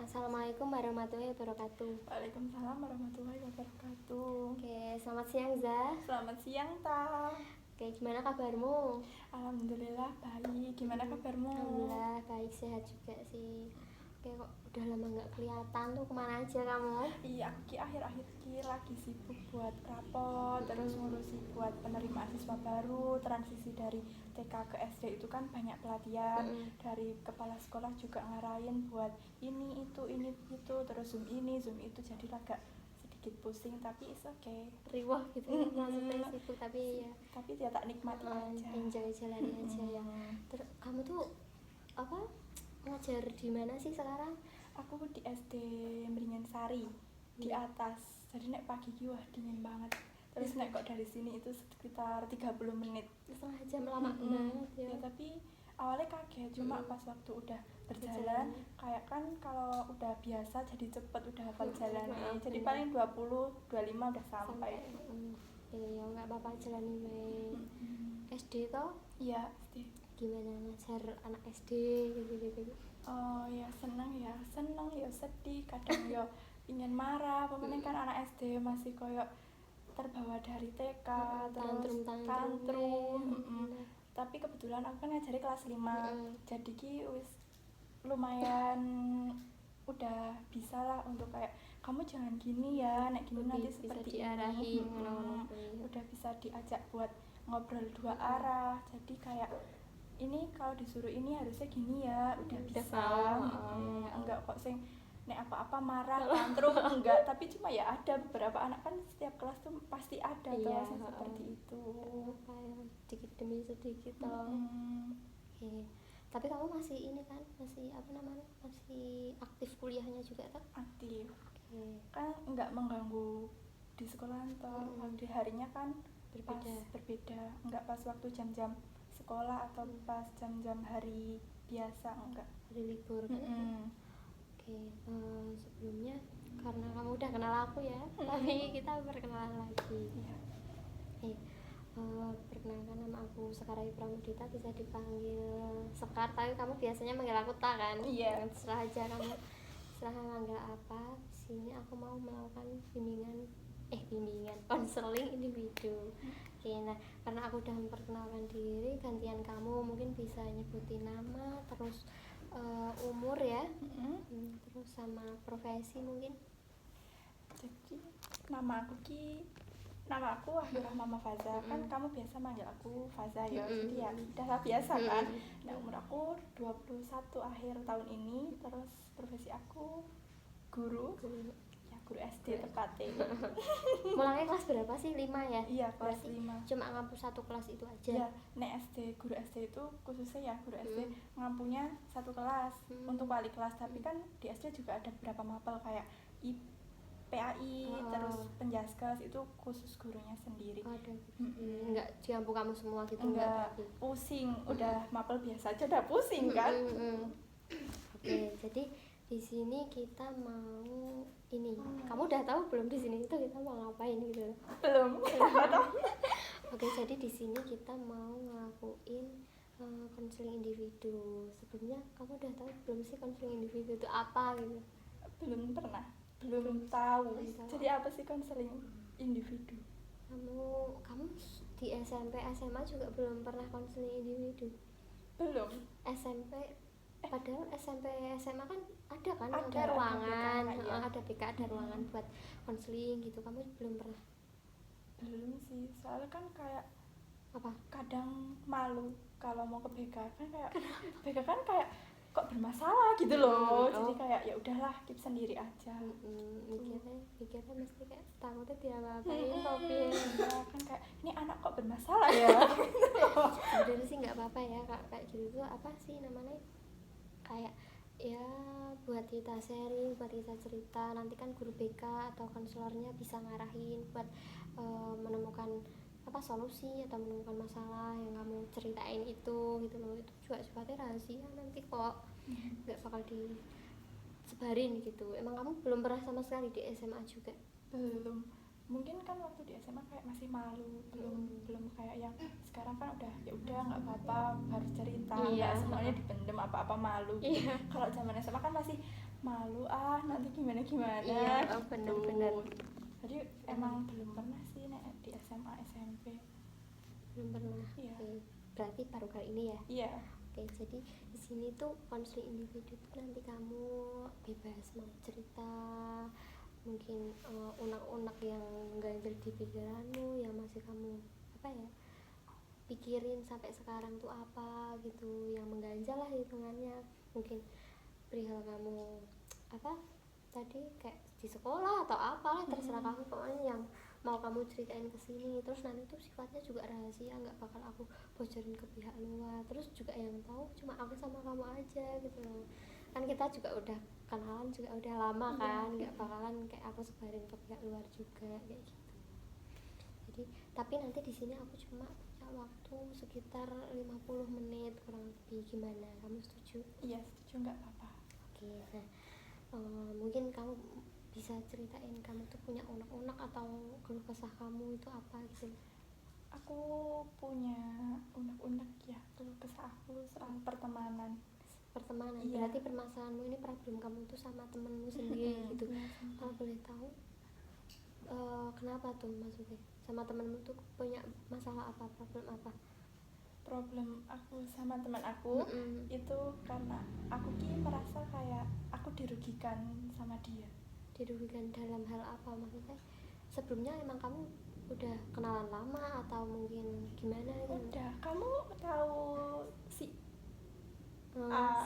Assalamualaikum warahmatullahi wabarakatuh. Waalaikumsalam warahmatullahi wabarakatuh. Oke, selamat siang Zah. Selamat siang, Ta. Oke, gimana kabarmu? Alhamdulillah baik. Gimana kabarmu? Alhamdulillah baik, sehat juga sih. Oke, kok udah lama nggak kelihatan tuh, kemana aja kamu? Iya, akhir-akhir lagi sibuk buat rapot, terus ngurusi buat penerimaan siswa baru, transisi dari TK ke SD itu kan banyak pelatihan. Dari kepala sekolah juga ngarahin buat ini itu, terus zoom ini, zoom itu, jadi agak sedikit pusing, tapi it's okay. Riwah gitu ya, maksudnya sibuk tapi ya. Tapi dia tak nikmati aja. Enjoy jalani aja ya. Terus kamu tuh apa? Ngajar di mana sih sekarang? Aku di SD Meringan Sari di atas. Jadi nek pagi ki wah dingin banget. Terus nek kok dari sini itu sekitar 30 menit. Setengah jam lama banget ya. Ya tapi awalnya kaget, cuma pas waktu udah berjalan kayak kan kalau udah biasa jadi cepet, udah hafal jalannya. Jadi paling 20-25 udah sampai. Ya nggak apa-apa, jalani baik. SD toh? Iya, SD. Gimana ngajar anak SD gitu. Oh ya seneng ya sedih, kadang ya ingin marah. Pokoknya kan anak SD masih koyok terbawa dari TK, terus tantrum. Tapi kebetulan aku kan ngajari kelas 5. Jadi ki wis lumayan udah bisa lah untuk kayak kamu jangan gini ya, nek gini nanti seperti diarahin. Udah bisa diajak buat ngobrol dua arah. Jadi kayak ini kalau disuruh ini harusnya gini ya, udah bisa. Enggak kok sing nek apa-apa marah tantrum enggak, tapi cuma ya ada beberapa anak kan setiap kelas tuh pasti ada toh seperti itu. Sedikit demi sedikit toh. Oke. Tapi kamu masih ini kan, masih apa namanya? Masih aktif kuliahnya juga kan? Aktif. Kan enggak mengganggu di sekolah toh. Di harinya kan berbeda. Enggak pas waktu jam-jam sekolah atau pas jam-jam hari biasa, enggak. Hari libur kan? Oke, sebelumnya karena kamu udah kenal aku ya, tapi kita perkenalan lagi. Perkenalkan, nama aku Sekarai Pramudita, bisa dipanggil Sekar, tapi kamu biasanya manggil aku Ta kan? Iya. Terserah aja kamu, terserah manggil apa. Di sini aku mau melakukan bimbingan konseling individu. Oke, nah karena aku udah memperkenalkan diri, gantian kamu mungkin bisa nyebutin nama, terus umur ya, terus sama profesi mungkin. Jadi nama aku Wahyu Rahma Faza. Kan kamu biasa manggil aku Faza ya. Jadi ya udah biasa kan. Nah, umur aku 21 akhir tahun ini. Terus profesi aku guru SD tepatnya. Mulainya kelas berapa sih? 5 ya? Iya, kelas 5. Cuma ngampu satu kelas itu aja. Iya, nek guru SD itu khususnya ya guru SD ngampunya satu kelas untuk wali kelas. Tapi kan di SD juga ada beberapa mapel kayak PAI, terus penjaskes, itu khusus gurunya sendiri. Enggak diampu kamu semua gitu? Enggak, pusing. Udah mapel biasa aja udah pusing kan. Oke, jadi di sini kita mau ini. Kamu udah tahu belum di sini itu kita mau ngapain gitu? Belum. Oke, jadi di sini kita mau ngelakuin konseling individu. Sebelumnya kamu udah tahu belum sih konseling individu itu apa gitu? Belum tahu. Jadi apa sih konseling individu? Kamu di SMP SMA juga belum pernah konseling individu? Belum. Padahal SMP SMA kan ada ruangan, ruangan, ada BK, ada ruangan buat konseling gitu. Kamu belum pernah? Belum sih, soalnya kan kayak apa? Kadang malu kalau mau ke BK kan, kayak BK kan kayak kok bermasalah gitu loh. Jadi kayak ya udahlah, keep sendiri aja. Mikirnya mesti kayak takutnya diapa-apain tapi kan kayak ini anak kok bermasalah ya. sebenarnya sih nggak apa-apa ya kayak gitu tuh, apa sih namanya, kayak ya buat kita sharing, buat kita cerita. Nanti kan guru BK atau konselornya bisa ngarahin buat menemukan solusi atau menemukan masalah yang kamu ceritain itu gitu loh. Itu juga sifatnya rahasia nanti kok, nggak bakal disebarin gitu. Emang kamu belum pernah sama sekali di SMA juga? Belum. Mungkin kan waktu di SMA kayak masih malu, belum kayak yang sekarang kan udah ya udah nggak apa-apa, harus cerita, nggak semuanya dipendem, apa-apa malu gitu. Kalau zaman SMA kan masih malu nanti gimana iya, oh, bener-bener. Jadi emang belum pernah sih nek di SMA SMP. Belum pernah. Iya. Oke. Berarti baru kali ini ya. Iya. Oke, jadi di sini tuh konseling individu tuh nanti kamu bebas mau cerita, mungkin unek-unek yang ganjel di pikiranmu, yang masih kamu apa ya pikirin sampai sekarang tuh apa gitu, yang mengganjal lah hitungannya. Mungkin perihal kamu apa tadi kayak di sekolah atau apalah, terserah kamu, pokoknya yang mau kamu ceritain ke sini. Terus nanti tuh sifatnya juga rahasia, nggak bakal aku bocorin ke pihak luar. Terus juga yang tahu cuma aku sama kamu aja gitu loh. Kan kita juga udah kenalan juga udah lama kan, nggak bakalan kayak aku sebarin ke pihak luar juga kayak gitu. Jadi tapi nanti di sini aku cuma punya waktu sekitar 50 menit kurang lebih. Gimana, kamu setuju? Iya, setuju, nggak apa-apa. Oke, nah mungkin kamu bisa ceritain kamu tuh punya unek-unek atau keluh kesah kamu itu apa gitu. Aku punya unek-unek ya, keluh kesah aku soal pertemanan. Iya. Berarti permasalahanmu ini problem kamu tuh sama temenmu sendiri gitu. Kalau boleh tahu kenapa tuh maksudnya sama temenmu tuh punya masalah apa, problem apa? Problem aku sama teman aku itu karena aku merasa kayak aku dirugikan sama dia. Dirugikan dalam hal apa maksudnya? Sebelumnya emang kamu udah kenalan lama atau mungkin gimana gitu? Udah, kamu tahu si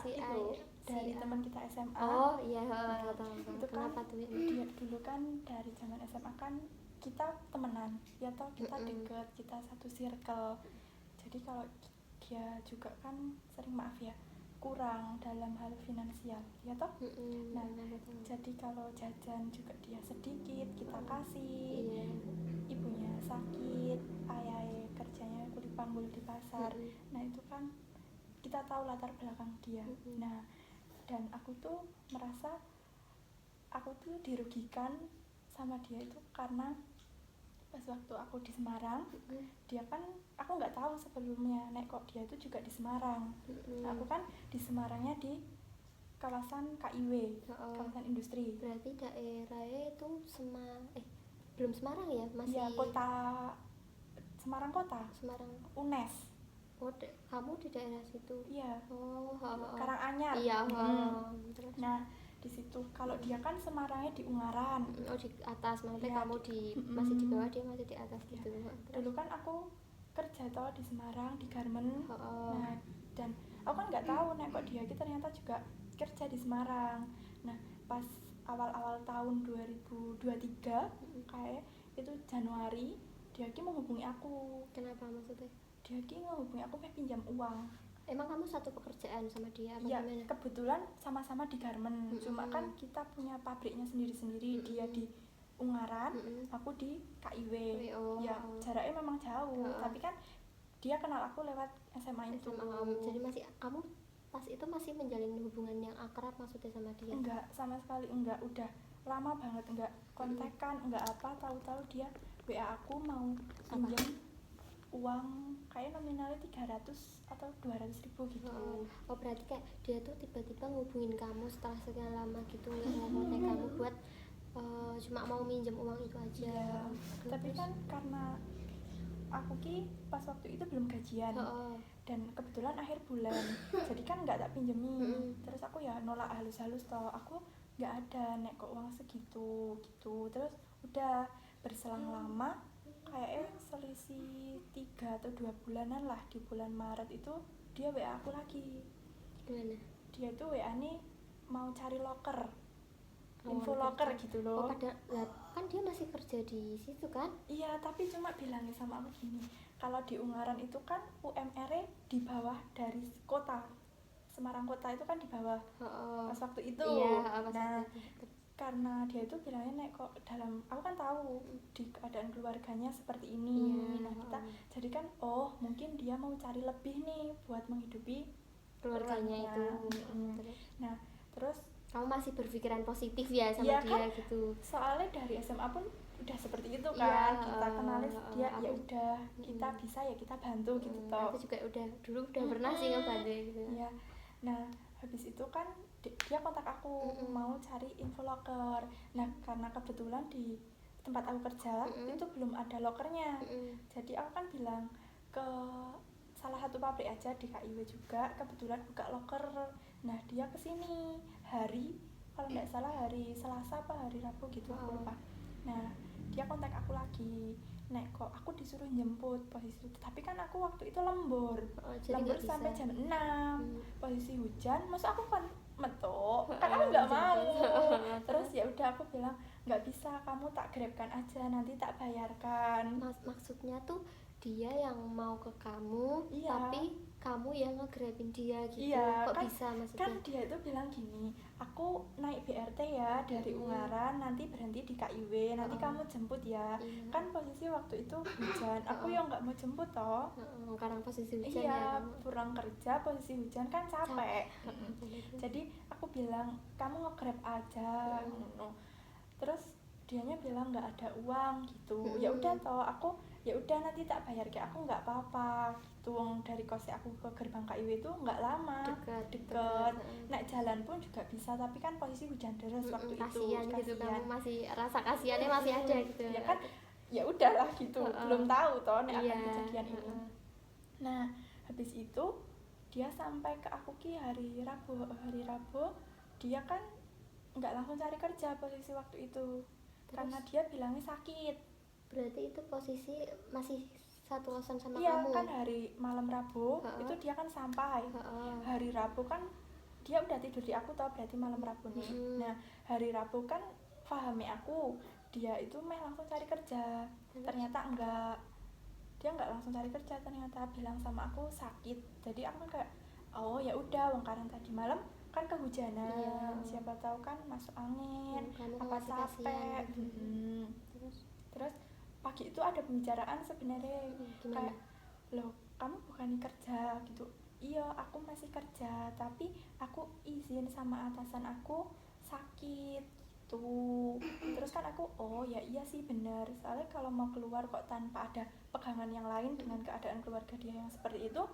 si itu dari teman kita SMA. Oh iya, tahu. Itu Kenapa kan tuh? dia dulu kan dari zaman SMA kan kita temenan ya toh, kita deket, kita satu circle. Jadi kalau dia juga kan sering, maaf ya, kurang dalam hal finansial ya toh. Nah, jadi kalau jajan juga dia sedikit kita kasih. Ibunya sakit, ayahnya kerjanya kuli panggul di pasar. Nah itu kan kita tahu latar belakang dia. Nah, dan aku tuh merasa aku tuh dirugikan sama dia itu karena pas waktu aku di Semarang, dia kan aku nggak tahu sebelumnya nek kok dia itu juga di Semarang. Nah, aku kan di Semarangnya di kawasan KIW, kawasan industri. Berarti daerahnya itu belum Semarang ya, masih ya kota Semarang kota. Semarang UNES. Oh, kamu di daerah situ? Iya. Karanganyar. Iya. Terus? Nah di situ kalau dia kan Semarangnya di Ungaran. Oh, di atas, maksudnya ya, kamu masih di bawah, dia masih di atas gitu. Dulu kan aku kerja toh di Semarang di garmen. Nah dan aku kan nggak tahu nek kok dia ternyata juga kerja di Semarang. Nah pas awal-awal tahun 2023 kayak itu Januari, dia menghubungi aku. Kenapa maksudnya? Dia menghubungi aku kayak pinjam uang. Emang kamu satu pekerjaan sama dia apa ya, gimana? Kebetulan sama-sama di garmen. Cuma kan kita punya pabriknya sendiri-sendiri. Dia di Ungaran, aku di KIW. Ya jaraknya memang jauh, tapi kan dia kenal aku lewat SMA itu. Jadi masih kamu pas itu masih menjalin hubungan yang akrab maksudnya sama dia? Enggak, sama sekali enggak. Udah lama banget enggak kontekan, enggak apa. Tahu-tahu dia WA aku mau pinjam uang kayak nominalnya 300 atau 200 ribu gitu. Oh berarti kayak dia tuh tiba-tiba ngubungin kamu setelah sekian lama gitu, nggak ngontek kamu buat cuma mau minjem uang itu aja. Tapi kan karena aku pas waktu itu belum gajian. Dan kebetulan akhir bulan jadi kan nggak tak pinjemin. Terus aku ya nolak halus-halus toh, aku nggak ada nek kok uang segitu gitu. Terus udah berselang lama kayak selisih 3 atau 2 bulanan lah, di bulan Maret itu dia WA aku lagi. Gimana? Dia tuh WA nih mau cari loker, info loker gitu loh. Kan dia masih kerja di situ kan? Iya, tapi cuma bilangnya sama aku gini, kalau di Ungaran itu kan UMR-nya di bawah dari kota Semarang kota itu kan di bawah. Pas waktu itu. Nah karena dia itu bilangnya nek kok dalam, aku kan tahu di keadaan keluarganya seperti ini. Nah kita jadi kan mungkin dia mau cari lebih nih buat menghidupi keluarganya itu. Nah terus kamu masih berpikiran positif ya sama dia kan, gitu. Soalnya dari SMA pun udah seperti itu kan. Kita kenalis dia, ya udah kita bisa ya kita bantu gitu toh. Aku juga dulu udah pernah sih ngebantu gitu. Iya. Nah habis itu kan dia kontak aku mau cari info locker. Nah karena kebetulan di tempat aku kerja itu belum ada lokernya, jadi aku kan bilang ke salah satu pabrik aja di KIW juga kebetulan buka loker. Nah dia kesini hari, kalau nggak salah hari Selasa apa hari Rabu gitu, aku lupa. Nah dia kontak aku lagi, Nek kok aku disuruh jemput posisi itu, tapi kan aku waktu itu lembur sampai jam 6, posisi hujan, masa aku kan metu, kan aku nggak mau. Terus ya udah aku bilang nggak bisa, kamu tak grabkan aja, nanti tak bayarkan. Maksudnya tuh dia yang mau ke kamu, iya. Tapi kamu yang nge-grabin dia gitu. Iya, kok kan, bisa maksudnya? Kan dia itu bilang gini, aku naik BRT ya dari Ungaran, nanti berhenti di KIW, nanti kamu jemput ya. Kan posisi waktu itu hujan, aku yang nggak mau jemput toh. Karena posisi hujan ya. Iya, pulang kerja posisi hujan kan capek. Jadi aku bilang kamu nge-grab aja. Terus dianya bilang nggak ada uang gitu. Ya udah toh, aku ya udah nanti tak bayar, kayak aku nggak apa-apa gitu. Dari kos aku ke gerbang KIW itu nggak lama, deket. Naik jalan pun juga bisa, tapi kan posisi hujan deras waktu kasian itu. Gitu, kamu masih rasa kasiannya masih ada gitu. Ya kan, ya udahlah gitu. Belum tahu toh nek akan kejadian ini. Nah habis itu dia sampai ke aku hari Rabu dia kan nggak langsung cari kerja posisi waktu itu. Terus? Karena dia bilangnya sakit. Berarti itu posisi masih satu kosan sama iya, kamu? Iya kan hari malam Rabu itu dia kan sampai. Hari Rabu kan dia udah tidur di aku toh, berarti malam Rabu nih. Nah hari Rabu kan pahami aku dia itu langsung cari kerja. Ternyata enggak, dia nggak langsung cari kerja, ternyata bilang sama aku sakit. Jadi aku kan kayak oh ya udah, karena tadi malam kan kehujanan, siapa tahu kan masuk angin, apa capek. Terus pagi itu ada pembicaraan sebenarnya, kayak loh kamu bukan kerja gitu. Iya aku masih kerja, tapi aku izin sama atasan aku sakit gitu. Terus kan aku oh ya iya sih benar, soalnya kalau mau keluar kok tanpa ada pegangan yang lain dengan keadaan keluarga dia yang seperti itu,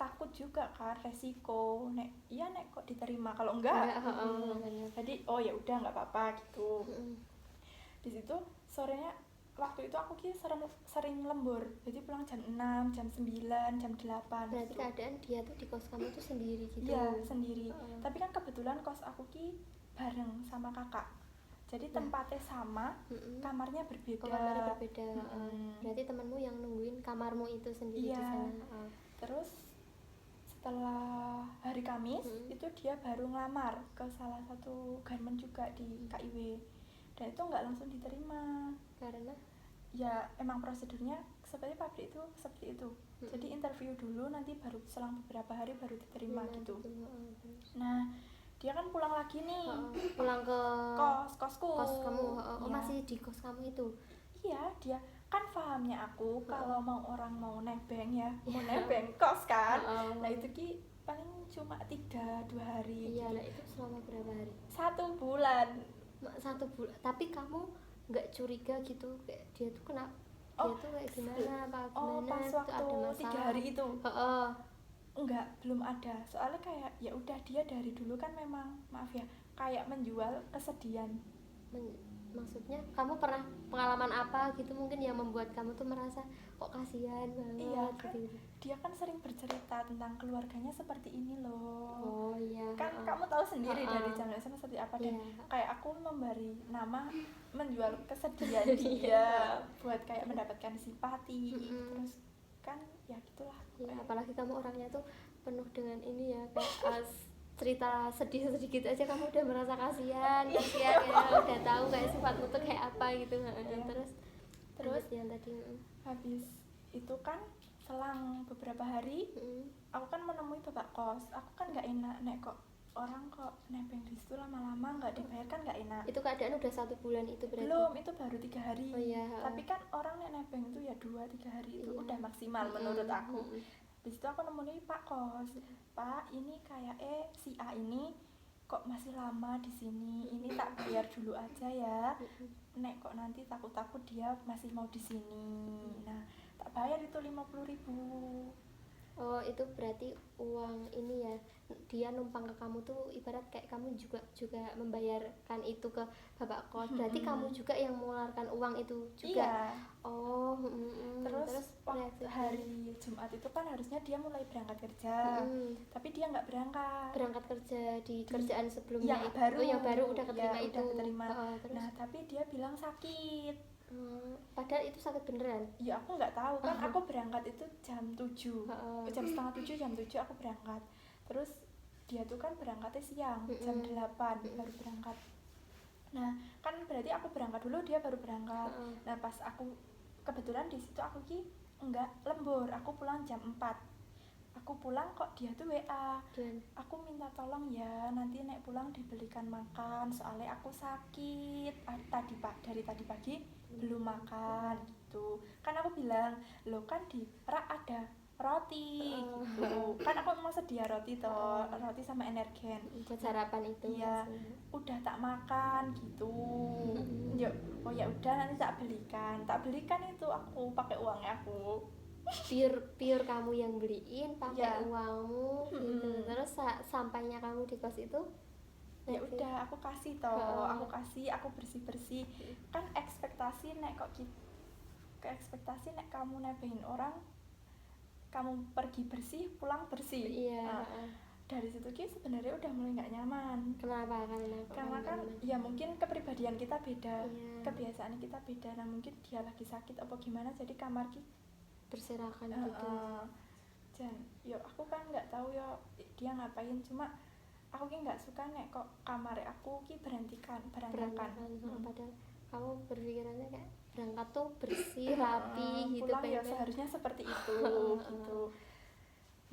takut juga kan, resiko. Nek kok diterima, kalau enggak jadi oh ya udah nggak apa-apa gitu. Di situ sorenya waktu itu aku sering lembur, jadi pulang jam 6, jam 9, jam 8. Berarti gitu. Keadaan dia tuh di kos kamu tuh sendiri gitu? Iya sendiri. Tapi kan kebetulan kos aku bareng sama kakak, jadi tempatnya sama, kamarnya berbeda. Berarti temenmu yang nungguin kamarmu itu sendiri di sana. Terus setelah hari Kamis itu dia baru ngelamar ke salah satu garmen juga di KIW, dan itu nggak langsung diterima karena ya emang prosedurnya seperti pabrik itu seperti itu. Jadi interview dulu, nanti baru selang beberapa hari baru diterima gitu. Nah dia kan pulang lagi nih, pulang ke kosku. Kos kamu? Masih di kos kamu itu? Iya, dia kan pahamnya aku kalau orang mau nebeng ya, mau nebeng kos kan. Nah itu paling cuma 2 hari. Iya, gitu. Nah itu selama berapa hari? 1 bulan. 1 bulan. Tapi kamu nggak curiga gitu kayak dia tuh kena dia tuh kayak gimana apa gimana? Pas waktu 3 hari itu. Enggak, belum ada. Soalnya kayak ya udah, dia dari dulu kan memang maaf ya kayak menjual kesedihan. Maksudnya kamu pernah pengalaman apa gitu mungkin yang membuat kamu tuh merasa kok kasihan banget? Iya kan, gitu. Dia kan sering bercerita tentang keluarganya seperti ini loh. Oh iya. Kan kamu tahu sendiri dari jalan sana seperti apa, dan kayak aku memberi nama menjual kesedihan dia buat kayak mendapatkan simpati. Terus kan ya gitulah. Ya, apalagi kamu orangnya tuh penuh dengan ini ya kayak cerita sedih-sedih gitu aja kamu udah merasa kasihan ya, udah tahu kayak sifatmu tuh kayak apa gitu. Terus yang tadi habis itu kan selang beberapa hari aku kan menemui bapak kos. Aku kan nggak enak nek kok orang kok nebeng di situ lama-lama nggak dibayar, kan nggak enak. Itu keadaan udah 1 bulan itu berarti? Belum, itu baru 3 hari. Tapi kan orang nek nebeng itu ya 2-3 hari itu udah maksimal menurut aku. Habis itu aku nemuin Pak Kos, Pak ini kayak si A ini kok masih lama di sini, ini tak bayar dulu aja ya, nek kok nanti takut dia masih mau di sini. Nah tak bayar itu 50.000. Oh, itu berarti uang ini ya, dia numpang ke kamu tuh ibarat kayak kamu juga membayarkan itu ke bapak kos. Berarti kamu juga yang mengeluarkan uang itu juga. Iya. Oh, Terus waktu hari Jumat itu kan harusnya dia mulai berangkat kerja, tapi dia nggak berangkat kerja di kerjaan sebelumnya yang itu. baru, yang baru udah keterima ya, itu. udah keterima. Terus? Nah tapi dia bilang sakit. Padahal itu sakit beneran. Ya aku nggak tahu kan, aku berangkat itu jam 7, jam setengah 7, jam 7 aku berangkat. Terus dia tuh kan berangkatnya siang, jam 8 baru berangkat. Nah kan berarti aku berangkat dulu, dia baru berangkat. Nah pas aku kebetulan di situ aku enggak lembur, aku pulang jam 4. Aku pulang kok dia tuh WA, aku minta tolong ya nanti naik pulang dibelikan makan soalnya aku sakit dari tadi pagi belum makan gitu. Kan aku bilang lo kan di rak ada roti gitu, kan aku mau sedia roti toh, roti sama energen buat sarapan itu. Iya, udah tak makan gitu. Yuk, oh ya udah nanti tak belikan itu aku pakai uangnya aku. Pure kamu yang beliin pakai uangmu gitu. Terus sampainya kamu di kos itu ya udah aku kasih toh, aku bersih kan ekspektasi nek kamu nebehin orang, kamu pergi bersih pulang bersih. Dari situ sebenarnya udah mulai nggak nyaman. Kenapa? Karena kan ya mungkin kepribadian kita beda, kebiasaan kita beda. Nah mungkin dia lagi sakit apa gimana, jadi kamar berserakan gitu. Dan yo aku kan nggak tahu yo dia ngapain, cuma aku nggak suka nek kok kamar aku berantakan. Padahal kamu berpikirannya kayak berangkat tuh bersih rapi gitu, pulang ya seharusnya seperti itu gitu.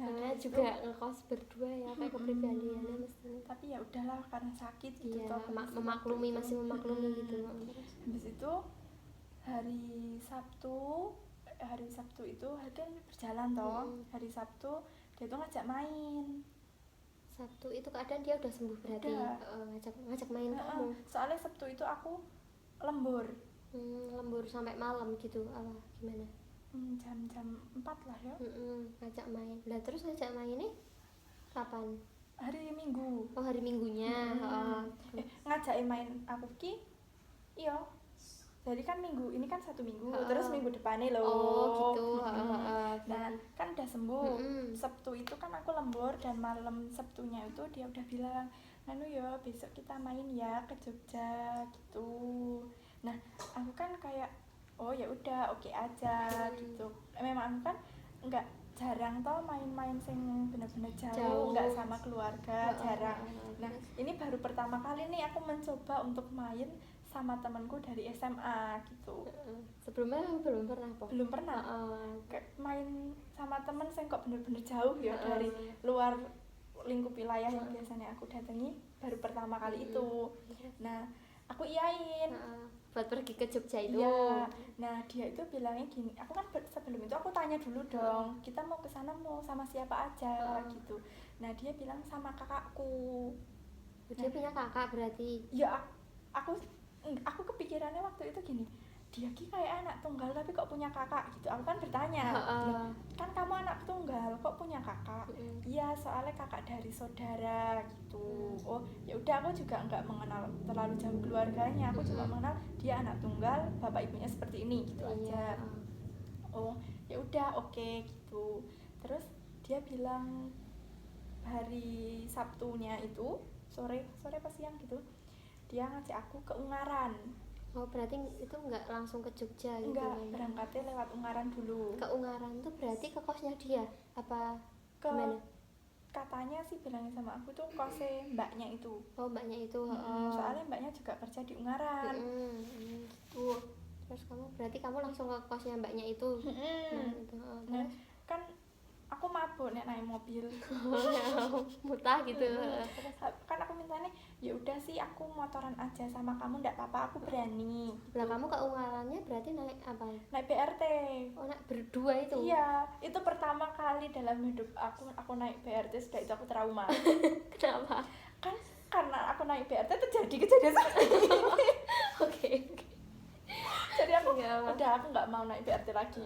Nah juga ngekos berdua ya kayak kepribadiannya mestinya. Tapi ya udahlah karena sakit gitu toh masih memaklumi gitu. Habis itu hari Sabtu itu kan berjalan toh. Hari Sabtu dia tuh ngajak main. Sabtu itu keadaan dia udah sembuh berarti. Ngajak main kamu. Soalnya Sabtu itu aku lembur. Lembur sampai malam gitu apa gimana? Jam 4 lah ya. Ngajak main. Lah terus ngajak main ini kapan? Hari Minggu. Oh, hari Minggunya. Ngajak main aku iya. Jadi kan minggu ini kan 1 minggu, terus minggu depannya loh. Oh gitu. Nah kan udah sembuh. Sabtu itu kan aku lembur, dan malam Sabtunya itu dia udah bilang, anu ya besok kita main ya ke Jogja gitu. Nah aku kan kayak oh ya udah oke aja gitu. Memang aku kan nggak jarang toh main-main sing bener-bener jauh. Nggak sama keluarga, jarang. Nah ini baru pertama kali nih aku mencoba untuk main sama temanku dari SMA gitu. Sebelumnya belum pernah kok? Belum pernah. Main sama temen sing kok bener-bener jauh ya, dari luar lingkup wilayah yang biasanya aku datangi, baru pertama kali itu. Nah aku iyain buat pergi ke Jogja itu. Iya. Nah dia itu bilangnya gini, aku kan sebelum itu aku tanya dulu dong, kita mau kesana mau sama siapa aja gitu. Nah dia bilang sama kakakku. Dia punya kakak berarti? Ya aku kepikirannya waktu itu gini, dia kayak anak tunggal tapi kok punya kakak gitu. Aku kan bertanya, kan kamu anak tunggal kok punya kakak? Iya soalnya kakak dari saudara gitu. Oh ya udah, aku juga nggak mengenal terlalu jauh keluarganya, aku cuma mengenal dia anak tunggal, bapak ibunya seperti ini gitu aja. Oh ya udah oke gitu. Terus dia bilang hari Sabtunya itu sore apa siang gitu, dia ngajak aku ke Ungaran. Oh berarti itu nggak langsung ke Jogja gitu? Enggak, berangkatnya lewat Ungaran dulu. Ke Ungaran tuh berarti ke kosnya dia? Apa gimana? Katanya sih bilangnya sama aku tuh kosnya mbaknya itu. Oh mbaknya itu. Soalnya mbaknya juga kerja di Ungaran. Gitu. Terus berarti kamu langsung ke kosnya mbaknya itu? Nah kan aku mabuk naik mobil. Mutah gitu. Kan aku mintanya ya udah sih aku motoran aja sama kamu, ndak apa-apa, aku berani. Lah kamu ke Ungarannya berarti naik apa? Naik BRT. Oh naik berdua itu? Iya, itu pertama kali dalam hidup aku naik BRT. Sudah itu aku trauma. Kenapa? Kan karena aku naik BRT terjadi kejadian seperti ini. Oke. Jadi aku udah nggak mau naik BRT lagi.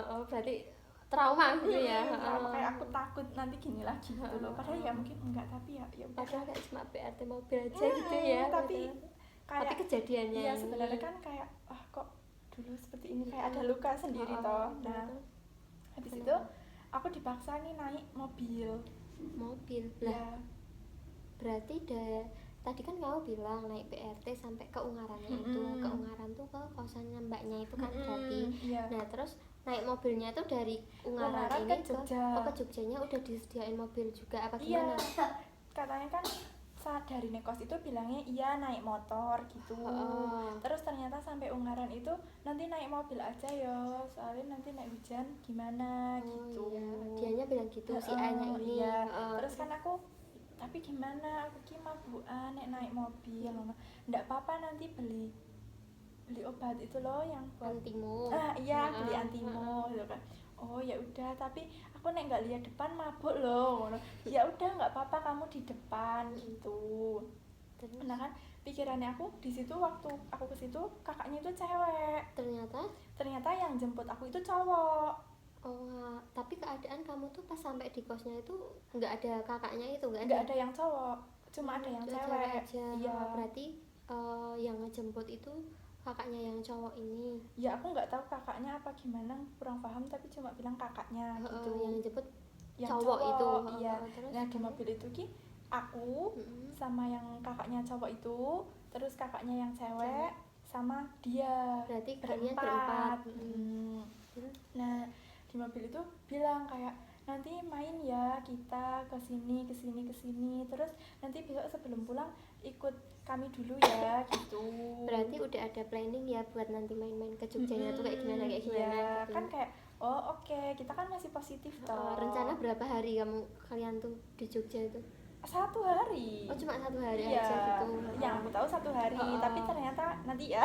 Oh berarti trauma gitu ya. Trauma kayak aku takut nanti gini lagi gitu loh. Padahal ya mungkin enggak, tapi ya padahal kayak cuma BRT mobil aja gitu ya. Tapi kayak tapi kejadiannya iya ini sebenarnya kan kayak kok dulu seperti ini, kayak ada luka sendiri toh. Nah habis itu aku dipaksa nih naik mobil lah ya. Berarti tadi kan kamu bilang naik BRT sampai ke Ungarannya itu, ke Ungaran tuh ke kosannya mbaknya itu kan berarti. Nah terus naik mobilnya itu dari Ungaran ini ke Jogja. ke Jogjanya udah disediain mobil juga apa gimana? Katanya kan saat dari nekos itu bilangnya iya naik motor gitu. Terus ternyata sampai Ungaran itu nanti naik mobil aja ya, soalnya nanti naik hujan gimana gitu. Iya. Dianya bilang gitu si A-nya ini. Iya. Terus kan aku tapi gimana, aku ki mabukan naik mobil. Nggak apa-apa, nanti beli obat itu loh yang buat antimo. Iya, beli antimo gitu kan. Oh ya udah, tapi aku nggak lihat depan mabuk loh. Ya udah nggak apa-apa, kamu di depan gitu. Nah kan pikirannya aku di situ, waktu aku ke situ kakaknya itu cewek. Ternyata yang jemput aku itu cowok. Tapi keadaan kamu tuh pas sampai di kosnya itu nggak ada kakaknya itu, nggak ada yang cowok, cuma ada yang cewek aja. Iya. Berarti yang ngejemput itu kakaknya yang cowok ini. Ya aku nggak tahu kakaknya apa gimana, kurang paham, tapi cuma bilang kakaknya gitu. Yang ngejemput yang cowok itu. Iya. Nah di mobil itu ki aku sama yang kakaknya cowok itu, terus kakaknya yang cewek sama dia. Berarti kalian berempat. Nah di mobil itu bilang kayak nanti main ya kita kesini, terus nanti besok sebelum pulang ikut kami dulu ya gitu. Berarti udah ada planning ya buat nanti main-main ke Jogjanya tuh kayak gimana ya, gitu. Kan kayak oke, kita kan masih positif toh. Rencana berapa hari kalian tuh di Jogja itu? 1 hari. Cuma 1 hari aja gitu. Yang aku tahu 1 hari, tapi ternyata nanti ya.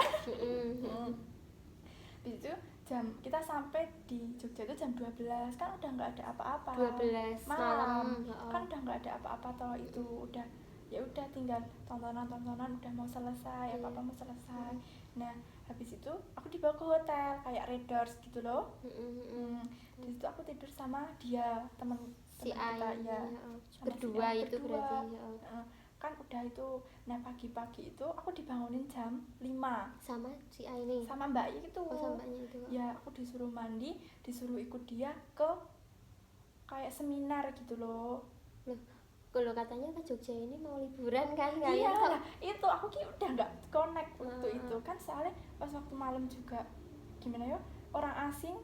Habis itu kita sampai di Jogja itu jam 12, kan udah nggak ada apa-apa. 12 malam. Kan udah nggak ada apa-apa toh, itu udah ya udah tinggal tontonan udah mau selesai, apa-apa mau selesai. Nah habis itu aku dibawa ke hotel kayak Redors gitu loh. Di situ aku tidur sama dia, teman kita ya. Berdua itu berarti. Kan udah itu. Nah pagi-pagi itu aku dibangunin jam 5 sama si A ini, sama mbaknya itu. Sama mbaknya itu. Ya aku disuruh mandi, disuruh ikut dia ke kayak seminar gitu loh. Kalau katanya ke Jogja ini mau liburan kan kalian? Iya lah, itu aku udah nggak connect waktu itu kan, soalnya pas waktu malam juga gimana ya, orang asing.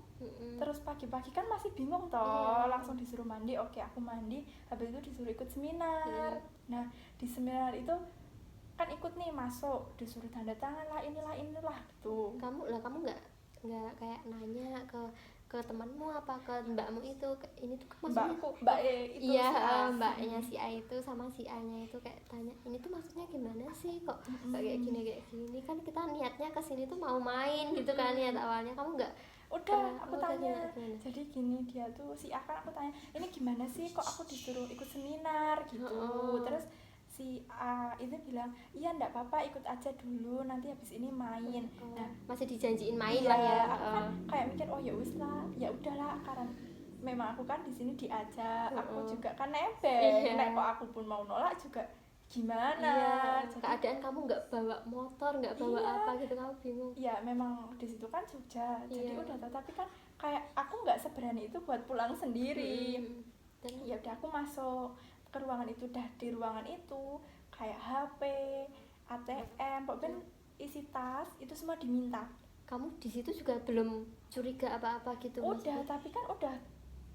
Terus pagi-pagi kan masih bingung toh. Langsung disuruh mandi, oke aku mandi, habis itu disuruh ikut seminar. Nah di seminar itu kan ikut nih, masuk disuruh tanda tangan lah inilah gitu. Kamu nggak kayak nanya ke temanmu apa ke mbakmu itu, ini tuh maksudnya mbak itu iya si mbaknya si A itu sama si A nya itu kayak tanya ini tuh maksudnya gimana sih kok kayak gini kan kita niatnya kesini tuh mau main gitu kan niat awalnya. Kamu nggak aku tanya gimana? Jadi gini, dia tuh si A kan aku tanya ini gimana sih kok aku disuruh ikut seminar gitu. Terus si A itu bilang iya ndak apa-apa, ikut aja dulu, nanti habis ini main. Nah masih dijanjiin main lah ya. Aku kan kayak mikir ya wis lah, ya udahlah, karena memang aku kan di sini diajak, aku juga kan nebeng. Nek kok aku pun mau nolak juga gimana. Jadi, keadaan kamu nggak bawa motor, nggak bawa apa gitu, kamu bingung. Ya memang di situ kan Jogja, jadi udah tahu, tapi kan kayak aku nggak seberani itu buat pulang sendiri. Ya udah aku masuk ke ruangan itu, dah di ruangan itu kayak HP, ATM, pokoknya isi tas itu semua diminta. Kamu di situ juga belum curiga apa-apa gitu? Udah maksudnya? Tapi kan udah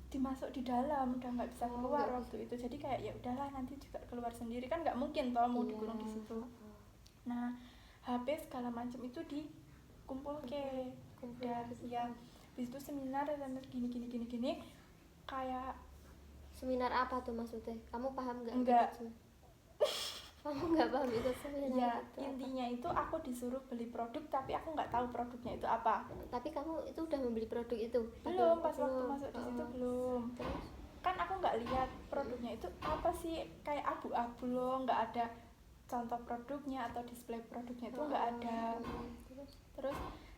dimasuk di dalam, udah nggak bisa keluar waktu itu. Jadi kayak ya udahlah, nanti juga keluar sendiri kan nggak mungkin toh mau dikurung di situ. Nah HP segala macam itu dikumpul ke udah ya. Habis itu seminar gini kayak seminar apa tuh maksudnya? Kamu paham nggak? Enggak. Kamu nggak paham itu seminar? Ya intinya itu aku disuruh beli produk, tapi aku nggak tahu produknya itu apa. Tapi kamu itu udah membeli produk itu? Belum, pas waktu masuk di situ belum. Terus kan aku nggak lihat produknya itu apa sih, kayak abu-abu loh, nggak ada contoh produknya atau display produknya itu nggak ada. Terus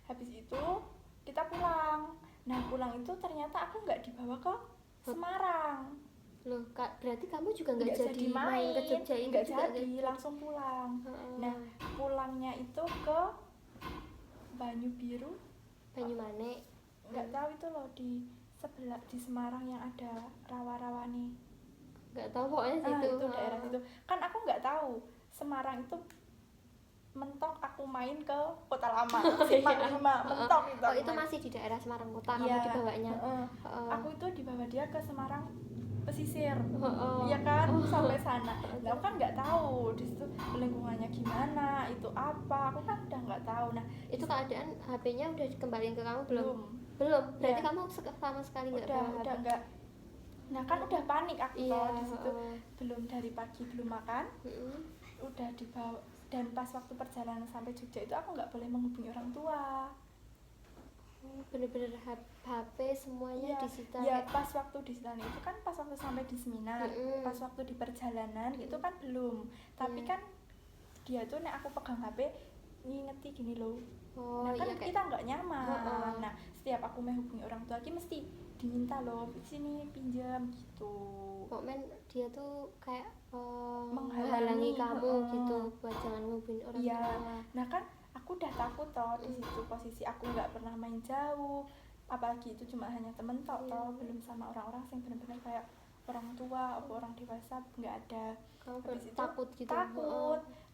habis itu kita pulang. Nah pulang itu ternyata aku nggak dibawa ke Semarang. Loh, berarti kamu juga nggak jadi main main ke Jogja ini nggak juga jadi langsung pulang. Nah pulangnya itu ke Banyu Biru, Banyumanik, nggak tahu itu loh di sebelah di Semarang yang ada rawa-rawa nih. nggak tahu pokoknya situ. Itu daerah situ kan aku nggak tahu Semarang itu, mentok aku main ke Kota Lama Simpang 5 mentok itu. Oh itu masih di daerah Semarang Kota kamu dibawanya. Aku itu dibawa dia ke Semarang pesisir, iya kan, sampai sana. Nah aku kan nggak tahu di situ lingkungannya gimana, itu apa, aku kan udah nggak tahu. Nah itu keadaan HP-nya udah dikembaliin ke kamu belum? Berarti kamu sama sekali nggak bawa udah nggak. Nah kan udah panik aku di situ, belum dari pagi belum makan, udah dibawa. Dan pas waktu perjalanan sampai Jogja itu aku nggak boleh menghubungi orang tua. Bener-bener HP semuanya disita. Ya pas waktu di sana itu kan pas waktu sampai di seminar, pas waktu di perjalanan itu kan belum. Tapi kan dia tuh nek aku pegang HP ngingeti gini loh. Nah kan kita nggak nyaman. Nah setiap aku menghubungi orang tua lagi mesti diminta loh sini pinjam gitu. Pokoknya dia tuh kayak menghalangi kamu gitu buat jangan ngubungin orang tua. Nah kan aku udah takut toh di situ, posisi aku nggak pernah main jauh, apalagi itu cuma hanya temen toh, belum sama orang-orang yang benar-benar kayak orang tua atau orang dewasa nggak ada. Habis itu takut gitu.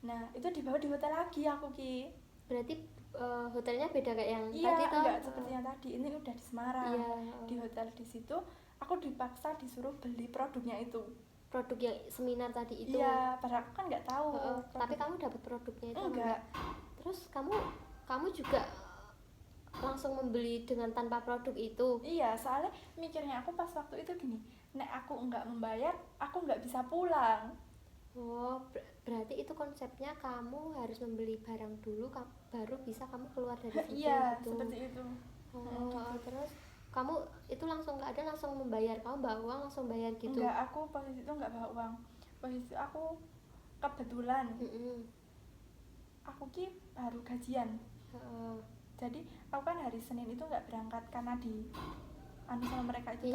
Nah itu dibawa di hotel lagi aku Ki. Berarti hotelnya beda kayak yang tadi toh? Enggak seperti yang tadi, ini udah di Semarang. Di hotel di situ aku dipaksa disuruh beli produknya itu, produk yang seminar tadi itu. Iya, padahal aku kan nggak tahu. Tapi kamu dapat produknya itu enggak? Terus kamu juga langsung membeli dengan tanpa produk itu? Iya, soalnya mikirnya aku pas waktu itu gini, nek aku nggak membayar, aku nggak bisa pulang. Berarti itu konsepnya kamu harus membeli barang dulu, baru bisa kamu keluar dari situ. Iya, gitu. Seperti itu. Terus kamu itu langsung nggak ada langsung membayar, kamu bawa uang langsung bayar gitu? Enggak, aku posisi itu nggak bawa uang. Posisi aku kebetulan aku baru gajian. Jadi aku kan hari Senin itu nggak berangkat karena di sama mereka itu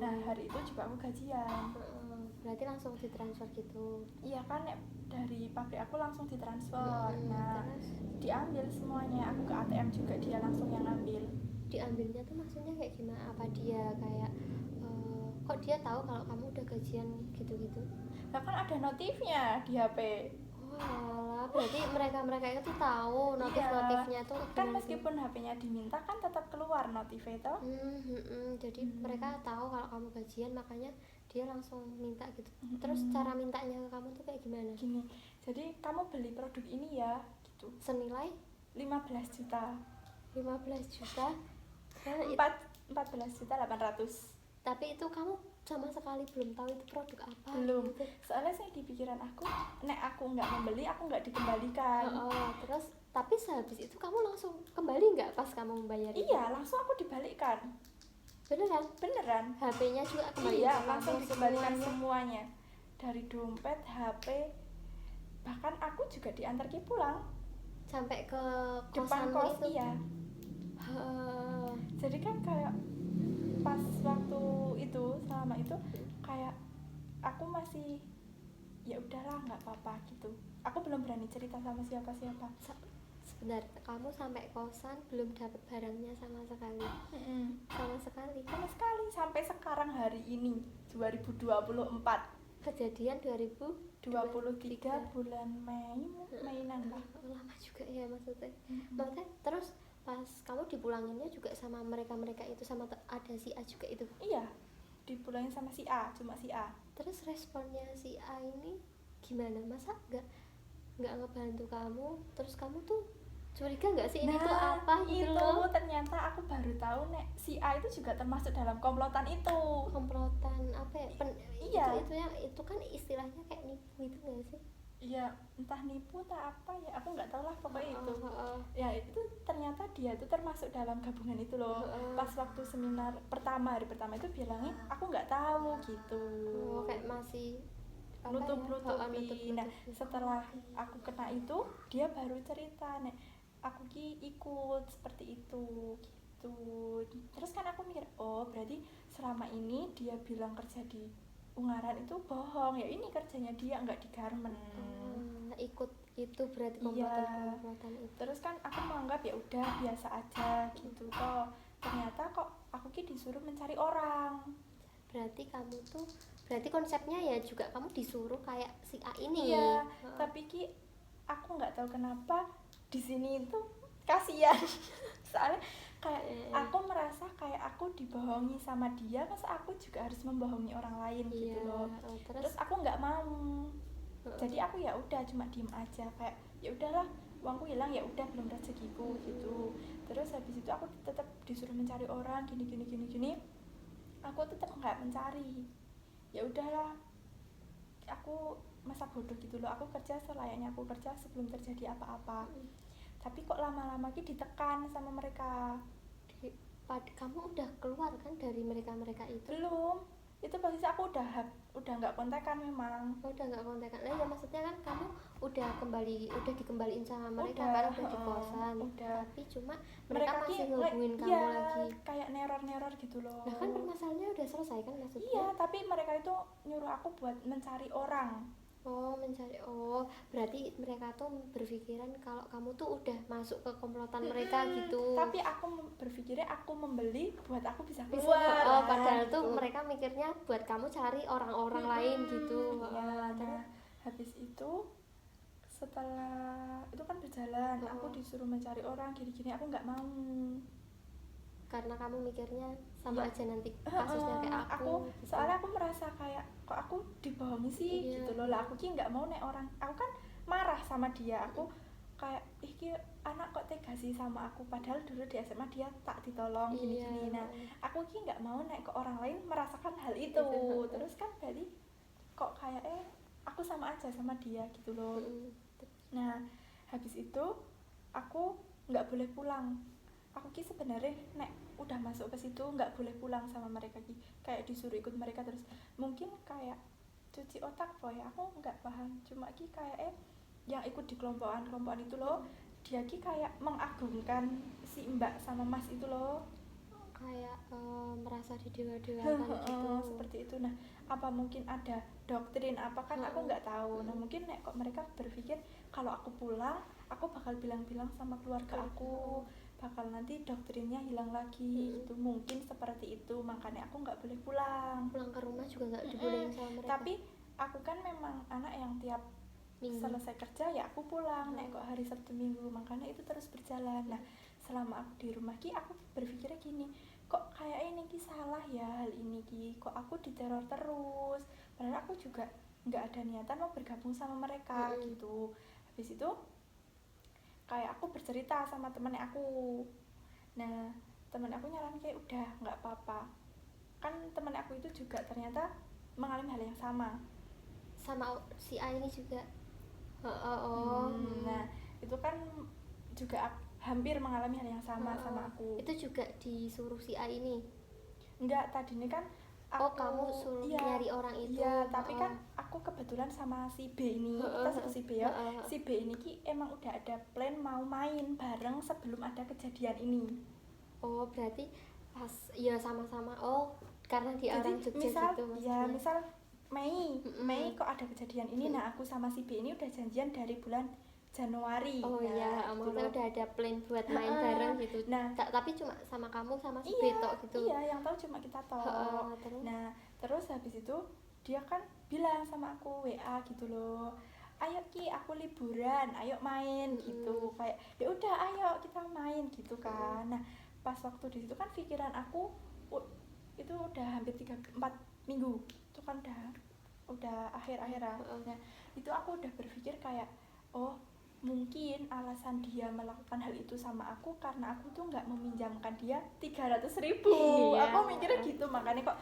nah hari itu juga aku gajian. Berarti langsung ditransfer gitu? Iya kan, dari pabrik aku langsung ditransfer. Nah diambil semuanya, aku ke ATM juga dia langsung yang ambil. Diambilnya tuh maksudnya kayak gimana? Apa dia kayak kok dia tahu kalau kamu udah gajian gitu-gitu? Nah kan ada notifnya di HP. Walah, berarti mereka itu tahu notifnya tuh kan meskipun HP-nya diminta kan tetap keluar notifnya itu. Jadi mereka tahu kalau kamu gajian, makanya dia langsung minta gitu. Terus cara mintanya ke kamu tuh kayak gimana? Gini, jadi kamu beli produk ini ya gitu, senilai 15 juta. 15 juta? 14.800.000. Tapi itu kamu sama sekali belum tahu itu produk apa? Belum gitu. Soalnya sih di pikiran aku, nek aku nggak membeli aku nggak dikembalikan. Terus tapi sehabis itu kamu langsung kembali nggak pas kamu membayar? Iya, langsung aku dibalikkan. Beneran. HP-nya juga kembali? Iya, langsung dikembalikan semuanya. Dari dompet, HP, bahkan aku juga diantar pulang sampai ke depan kos itu. Iya. Jadi kan kayak pas waktu itu selama itu kayak aku masih ya udahlah nggak apa-apa gitu. Aku belum berani cerita sama siapa-siapa. Sebentar, kamu sampai kosan belum dapat barangnya sama sekali? Sama sekali sampai sekarang hari ini 2024. Kejadian 2023 bulan Mei lah. Lama juga ya maksudnya. Maksudnya terus pas kamu dipulanginnya juga sama mereka itu, sama ada si A juga itu? Iya, dipulangin sama si A, cuma si A. Terus responnya si A ini gimana? Masa nggak ngebantu kamu? Terus kamu tuh curiga nggak sih ini tuh apa gitu loh? Ternyata aku baru tahu nek si A itu juga termasuk dalam komplotan itu. Komplotan apa ya? Iya. Itu kan istilahnya kayak nipu itu nggak sih? Iya, entah nipu tak apa ya, aku nggak tahu lah pokoknya itu. Ya itu ternyata dia itu termasuk dalam gabungan itu loh. Pas waktu seminar hari pertama itu bilangnya aku nggak tahu gitu. Kayak masih nutup-nutupi. Nah setelah aku kena itu dia baru cerita nek aku ikut seperti itu gitu. gitu. Terus kan aku mikir, oh berarti selama ini dia bilang kerja di Ungaran itu bohong, ya ini kerjanya dia nggak di garmen. Ikut itu berarti Iya. komplotan itu. Terus kan aku menganggap ya udah biasa aja gitu toh. Ternyata kok aku ki disuruh mencari orang. Berarti konsepnya ya juga kamu disuruh kayak si A ini. Iya, tapi ki aku nggak tahu kenapa di sini itu kasihan. Soalnya kayak aku merasa kayak aku dibohongi sama dia, masa aku juga harus membohongi orang lain gitu loh. Terus aku nggak mau. Jadi aku ya udah cuma diem aja kayak ya udahlah, uangku hilang ya udah, belum rezekiku gitu. Terus habis itu aku tetap disuruh mencari orang gini. Aku tetap nggak mencari. Ya udahlah, aku masa bodoh gitu loh, aku kerja selayaknya aku kerja sebelum terjadi apa-apa. Tapi kok lama-lama ki ditekan sama mereka. Kamu udah keluar kan dari mereka itu? Belum, itu posisi aku udah nggak kontekan memang. Udah nggak kontekan. Nah ya maksudnya kan kamu udah dikembaliin sama mereka, kan udah di kosan. Tapi cuma mereka masih ngehubungin kamu lagi. Kayak neror gitu loh. Nah kan permasalahannya udah selesai kan maksudnya? Iya, tapi mereka itu nyuruh aku buat mencari orang. Berarti mereka tuh berpikiran kalau kamu tuh udah masuk ke komplotan mereka gitu. Tapi aku berpikirnya aku membeli buat aku bisa keluar. Padahal tuh mereka mikirnya buat kamu cari orang-orang lain gitu. Iya, nah habis itu setelah itu kan berjalan, aku disuruh mencari orang gini-gini, aku nggak mau. Karena kamu mikirnya sama aja nanti kasusnya kayak aku gitu. Soalnya aku merasa kayak kok aku dibohongi sih gitu loh. Lah aku ki nggak mau nek orang, aku kan marah sama dia. Aku kayak ki anak kok tega sih sama aku, padahal dulu di SMA dia tak ditolong gini-gini. Nah aku ki nggak mau nek ke orang lain merasakan hal itu. Terus kan berarti kok kayak aku sama aja sama dia gitu loh. Nah habis itu aku nggak boleh pulang. Aku ki sebenarnya nek udah masuk ke situ nggak boleh pulang sama mereka ki, kayak disuruh ikut mereka terus. Mungkin kayak cuci otak ya, aku nggak paham. Cuma ki kayak yang ikut di kelompokan itu loh, dia ki kayak mengagungkan si mbak sama mas itu loh, kayak merasa didewa-dewakan gitu. Seperti itu. Nah apa mungkin ada doktrin apa kan aku nggak tahu. Nah mungkin nek kok mereka berpikir kalau aku pulang aku bakal bilang-bilang sama keluarga aku, bakal nanti doktrinnya hilang lagi gitu. Mungkin seperti itu, makanya aku nggak boleh pulang ke rumah juga nggak dibolehin sama mereka. Tapi aku kan memang anak yang tiap Minggu selesai kerja ya aku pulang. Nek kok hari Sabtu Minggu, makanya itu terus berjalan. Nah selama aku di rumah ki aku berpikirnya gini, kok kayak ini ki salah ya hal ini ki, kok aku diteror terus, padahal aku juga nggak ada niatan mau bergabung sama mereka gitu. Habis itu kayak aku bercerita sama temen aku. Nah temen aku nyaran kayak udah nggak apa-apa, kan temen aku itu juga ternyata mengalami hal yang sama si A ini juga. Nah itu kan juga hampir mengalami hal yang sama sama aku. Itu juga disuruh si A ini? Enggak, tadi ini kan kamu suruh nyari orang itu. Iya, tapi kan aku kebetulan sama si B ini, kita sebut si B ya. Si B ini ki emang udah ada plan mau main bareng sebelum ada kejadian ini. Berarti pas ya sama-sama. Karena di orang Jogja misal, gitu maksudnya. Ya misal Mei kok ada kejadian ini. Nah aku sama si B ini udah janjian dari bulan Januari. Maksudnya udah ada plan buat main bareng gitu. Nah tapi cuma sama kamu sama si B tok gitu. Iya, yang tahu cuma kita tok. Nah terus habis itu dia kan bilang sama aku WA gitu loh, ayo ki aku liburan, ayo main gitu. Kayak ya udah ayo kita main gitu kan. Nah pas waktu di situ kan pikiran aku itu udah hampir 3-4 minggu itu kan udah akhir-akhir lah. Nah itu aku udah berpikir kayak mungkin alasan dia melakukan hal itu sama aku karena aku tuh nggak meminjamkan dia 300.000. Aku mikirnya gitu, makanya kok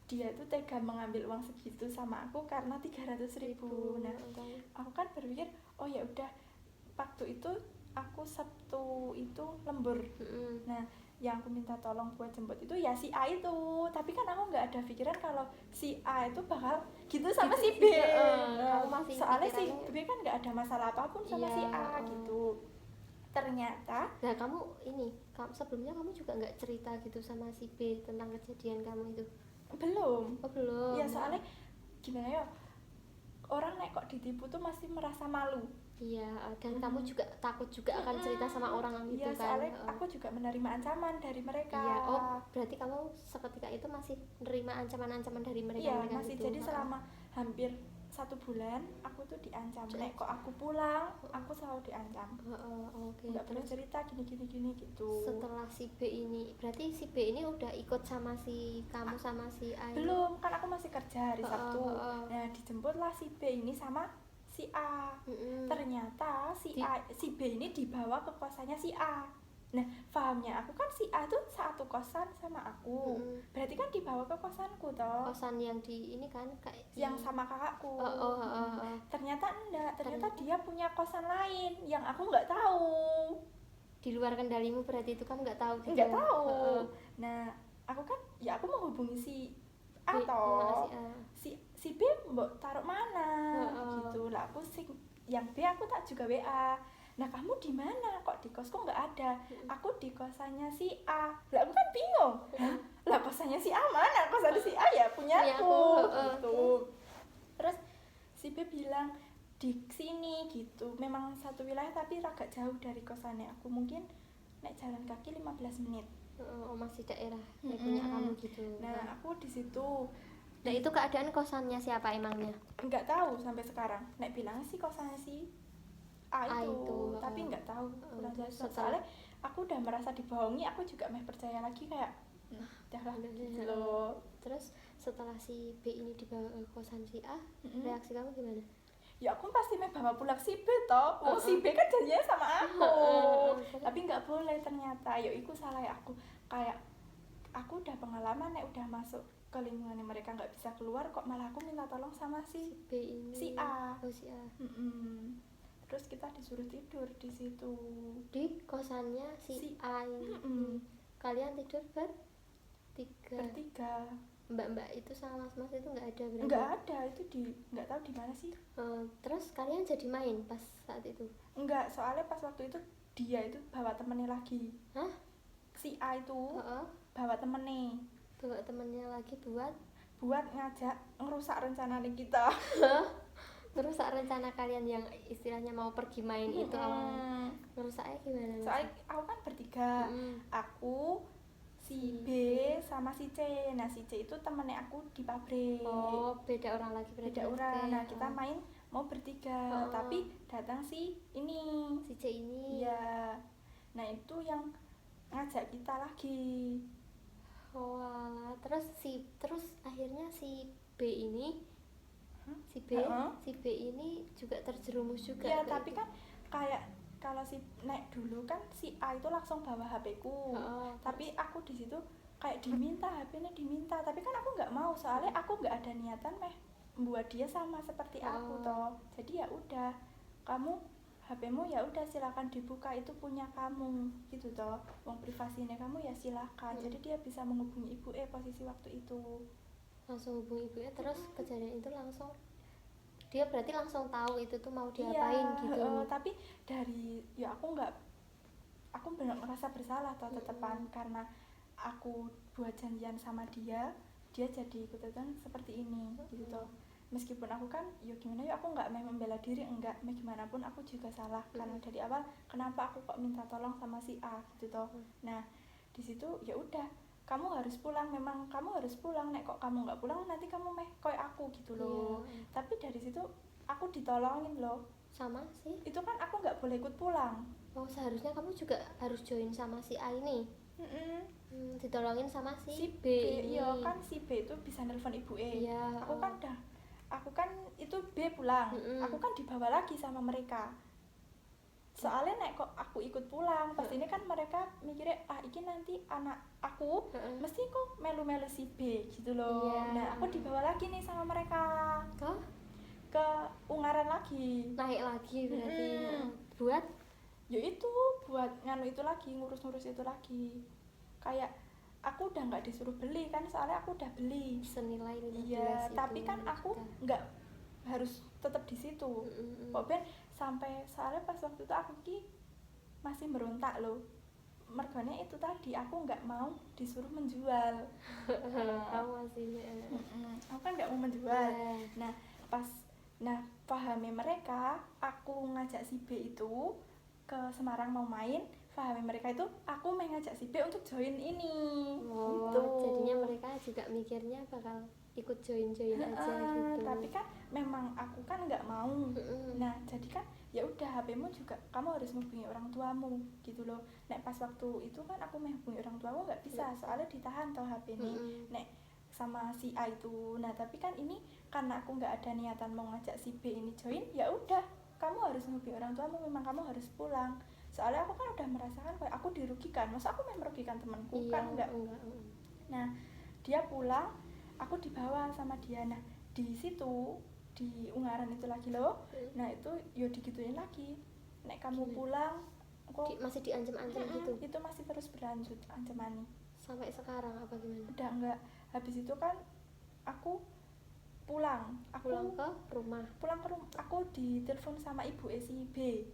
dia tuh tega mengambil uang segitu sama aku karena 300.000. Nah aku kan berpikir ya udah, waktu itu aku Sabtu itu lembur. Nah yang aku minta tolong buat jemput itu ya si A itu, tapi kan aku nggak ada pikiran kalau si A itu bakal gitu sama si B. Soalnya si B kan nggak ada masalah apapun sama si A gitu. ternyata nah kamu sebelumnya kamu juga nggak cerita gitu sama si B tentang kejadian kamu itu? belum. Oh belum. Ya soalnya gimana ya, orang nek kok ditipu tuh masih merasa malu. Iya, dan kamu juga takut juga akan cerita sama orang gitu Iya, kan. soalnya aku juga menerima ancaman dari mereka. Iya, oh berarti kamu seketika itu masih menerima ancaman-ancaman dari mereka. Iya, mereka masih gitu. jadi selama hampir 1 bulan aku tuh diancam. Nek kok aku pulang, aku selalu diancam. Oke. Nggak boleh cerita gini gitu. Setelah si B ini, berarti si B ini udah ikut sama si kamu sama si A ini? Belum, kan aku masih kerja hari Sabtu. Nah, dijemputlah si B ini sama si A. Ternyata si B ini dibawa ke kosannya si A. Nah, pahamnya aku kan si A tuh satu kosan sama aku. Berarti kan dibawa ke kosanku toh. Kosan yang di ini kan kayak yang sama kakakku. Ternyata enggak, ternyata dia punya kosan lain yang aku nggak tahu. Di luar kendalimu berarti itu kamu nggak tahu gitu? Nggak tahu. Nah, aku kan ya aku menghubungi si A toh. Si B mbok taruh mana gitu lah. Aku sing yang B aku tak juga WA. Nah, kamu di mana? Kok di kosku nggak ada? Aku di kosannya si A. Lah aku kan bingung. Lah kosannya si A mana? Kosan si A ya punyaku gitu. Terus si B bilang di sini gitu. Memang satu wilayah tapi agak jauh dari kosannya aku. Mungkin naik jalan kaki 15 menit. Masih daerah yang punya kamu gitu. Nah, aku di situ. Nah, itu keadaan kosannya siapa emangnya? Nggak tahu sampai sekarang. Nek bilang sih kosannya si A itu. Tapi nggak tahu. Soalnya aku udah merasa dibohongi, aku juga percaya lagi kayak udahlah gitu loh. Terus setelah si B ini dibawa ke kosan si A, reaksi kamu gimana? Ya aku pasti bawa pulang si B toh. Si B kan janjinya sama aku. Tapi nggak boleh ternyata. Ya itu salah ya aku. Kayak aku udah pengalaman nek udah masuk ke lingkungan mereka nggak bisa keluar, kok malah aku minta tolong sama si B ini. Si A. Si A. Terus kita disuruh tidur di situ. Di kosannya si A ini. Kalian tidur bertiga. Mbak-mbak itu sama mas itu nggak ada berarti? Nggak ada, itu nggak tahu di mana sih. Terus kalian jadi main pas saat itu? Nggak, soalnya pas waktu itu dia itu bawa temennya lagi. Hah? Si A itu bawa temennya lagi buat ngajak ngerusak rencana kita. Ngerusak rencana kalian yang istilahnya mau pergi main itu awalnya. Ngerusaknya gimana? Soalnya aku kan bertiga. Aku, si B sama si C. Nah, si C itu temennya aku di pabrik. Oh, beda orang lagi berarti. Beda orang. Nah, kita main mau bertiga, tapi datang si C ini. Iya. Nah, itu yang ngajak kita lagi. Oh alah. Terus akhirnya si B ini si B ini juga terjerumus juga. Ya, tapi kan kayak kalau si naik dulu kan si A itu langsung bawa HP-ku. Tapi aku di situ kayak diminta HP-nya diminta, tapi kan aku nggak mau soalnya aku nggak ada niatan membuat dia sama seperti aku toh. Jadi ya udah, kamu HP-mu ya udah silakan dibuka, itu punya kamu gitu toh. Wong privasinya kamu ya silakan. Jadi dia bisa menghubungi ibu posisi waktu itu. Langsung hubungi ibunya, terus kejadian itu langsung dia berarti langsung tahu itu tuh mau diapain gitu. Tapi dari ya aku benar merasa bersalah toh tetepan karena aku buat janjian sama dia jadi ikutan seperti ini gitu toh. Meskipun aku kan ya gimana ya, aku nggak membela diri, enggak, gimana pun aku juga salah karena dari awal kenapa aku kok minta tolong sama si A gitu toh. Nah, di situ ya udah, kamu harus pulang, memang kamu harus pulang, nek kok kamu nggak pulang nanti kamu koy aku gitu loh. Tapi dari situ aku ditolongin loh sama sih itu kan, aku nggak boleh ikut pulang. Oh, seharusnya kamu juga harus join sama si A ini. Ditolongin sama si B ini. Iya kan, si B itu bisa nelpon ibu iya. Aku kan itu B pulang, aku kan dibawa lagi sama mereka. Soalnya nek kok aku ikut pulang, pasti ini kan mereka mikirnya ini nanti anak aku mesti kok melu-melu si B gitu loh. Nah, aku dibawa lagi nih sama mereka ke Ungaran lagi, naik lagi berarti. Buat ya itu buat nganu itu lagi, ngurus-ngurus itu lagi. Kayak aku udah nggak disuruh beli kan, soalnya aku udah beli senilai 15. Iya, tapi kan aku nggak harus tetap di situ. Pokoknya sampai soalnya pas waktu itu aku masih berontak loh. Mergane itu tadi aku nggak mau disuruh menjual. Kamu masih Aku kan nggak mau menjual. Nah pas pahami mereka, aku ngajak si B itu ke Semarang mau main. Pahami mereka itu aku mau ngajak si B untuk join ini. Gitu. Jadinya mereka juga mikirnya bakal ikut join aja gitu. Tapi kan memang aku kan nggak mau. Nah jadi kan ya udah, HP-mu juga kamu harus menghubungi orang tuamu gitu loh. Nek pas waktu itu kan aku menghubungi orang tuamu nggak bisa, soalnya ditahan toh HP ini. Nek sama si A itu. Nah tapi kan ini karena aku nggak ada niatan mau ngajak si B ini join, ya udah kamu harus menghubungi orang tuamu, memang kamu harus pulang. Soalnya aku kan udah merasakan kayak aku dirugikan, masa aku mau merugikan temanku? Kan enggak. Nah dia pulang, aku dibawa sama dia. Nah di situ di Ungaran itu lagi loh. Nah itu yo digituin lagi, nek kamu pulang kok masih diancam-ancam gitu. Itu masih terus berlanjut ancamannya sampai sekarang apa gimana? Udah enggak. Habis itu kan aku pulang ke rumah, aku ditelepon sama ibu si B.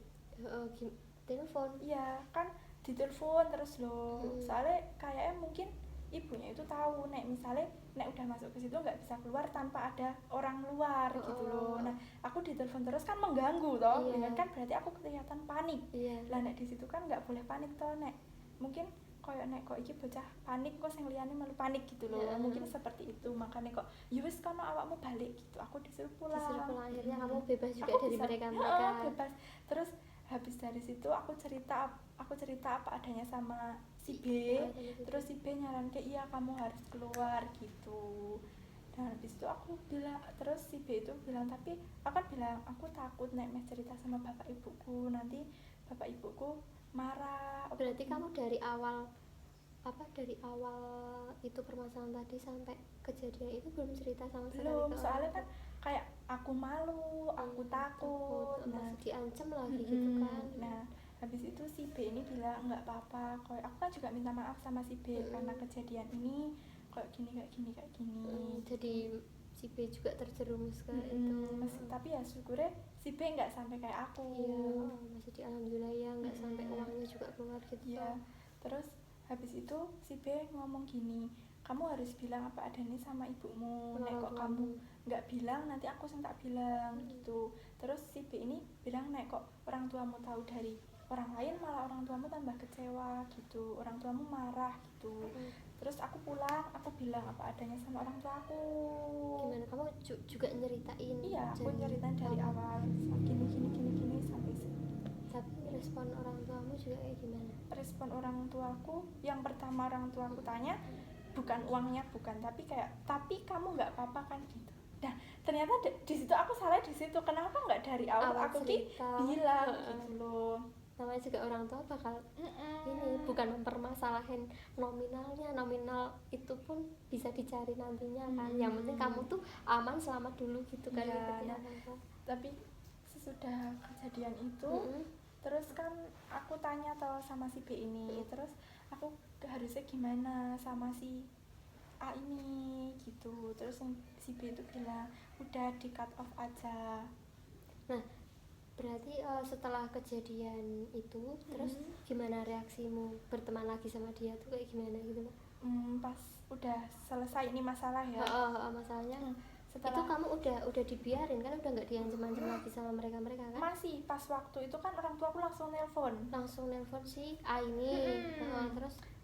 Telepon? Iya kan ditelepon terus loh. Soalnya kayaknya mungkin ibunya itu tahu nek misalnya nek udah masuk ke situ nggak bisa keluar tanpa ada orang luar gitu loh. Nah aku ditelepon terus kan mengganggu toh. Kan berarti aku kelihatan panik. Lah nek di situ kan nggak boleh panik toh. Nek mungkin koyo nek kok iki bocah panik kok sing liyane malu panik gitu loh. Mungkin seperti itu, makanya kok ya wis kono awakmu balik gitu. Aku disuruh pulang. Akhirnya kamu bebas juga aku dari bisa, mereka. Bebas. Terus habis dari situ aku cerita apa adanya sama si B. Terus si B nyaran kayak iya kamu harus keluar gitu. Dan habis itu aku bilang, terus si B itu bilang, tapi aku kan bilang aku takut nek mes cerita sama bapak ibuku, nanti bapak ibuku marah. Berarti kamu dari awal itu permasalahan tadi sampai kejadian itu belum cerita sama sekali? Belum, soalnya kan kayak aku malu, aku takut. Nah, diancam lagi gitu kan. Nah habis itu si B ini bilang nggak apa-apa, aku kan juga minta maaf sama si B karena kejadian ini kayak gini. Jadi si B juga terjerumus ke itu. Tapi ya syukurnya si B nggak sampai kayak aku. Iya, masih alhamdulillah ya nggak sampai uangnya juga keluar gitu. Iya. Terus habis itu si B ngomong gini, kamu harus bilang apa adanya sama ibumu. Nek kok kamu nggak bilang nanti aku sing tak bilang gitu. Terus si B ini bilang nek kok orang tuamu tahu dari orang lain malah orang tuamu tambah kecewa gitu, orang tuamu marah gitu. Terus aku pulang, aku bilang apa adanya sama orang tua aku. Gimana, kamu juga nyeritain? Iya, aku nyeritain dari awal gini sampai sini. Tapi respon orang tuamu juga kayak gimana? Respon orang tuaku, yang pertama orang tuaku tanya bukan uangnya, bukan, tapi kayak tapi kamu nggak apa-apa kan gitu. Nah ternyata di situ aku salah di situ, kenapa nggak dari awal aku bilang gitu loh. Namanya juga orang tua bakal ini bukan mempermasalahin nominal itu pun bisa dicari nantinya kan. Yang penting kamu tuh aman selamat dulu gitu kan. Ya, tapi sesudah kejadian itu terus kan aku tanya toh sama si B ini, terus aku harusnya gimana sama si A ini gitu. Terus si B itu bilang udah di cut off aja. Nah berarti setelah kejadian itu terus gimana reaksimu berteman lagi sama dia tuh kayak gimana gitu? Pas udah selesai ini masalah ya. Masalahnya setelah itu kamu udah dibiarin kan, udah nggak diancam-ancam lagi sama mereka kan? Masih pas waktu itu kan orang tua aku langsung nelpon si A ini.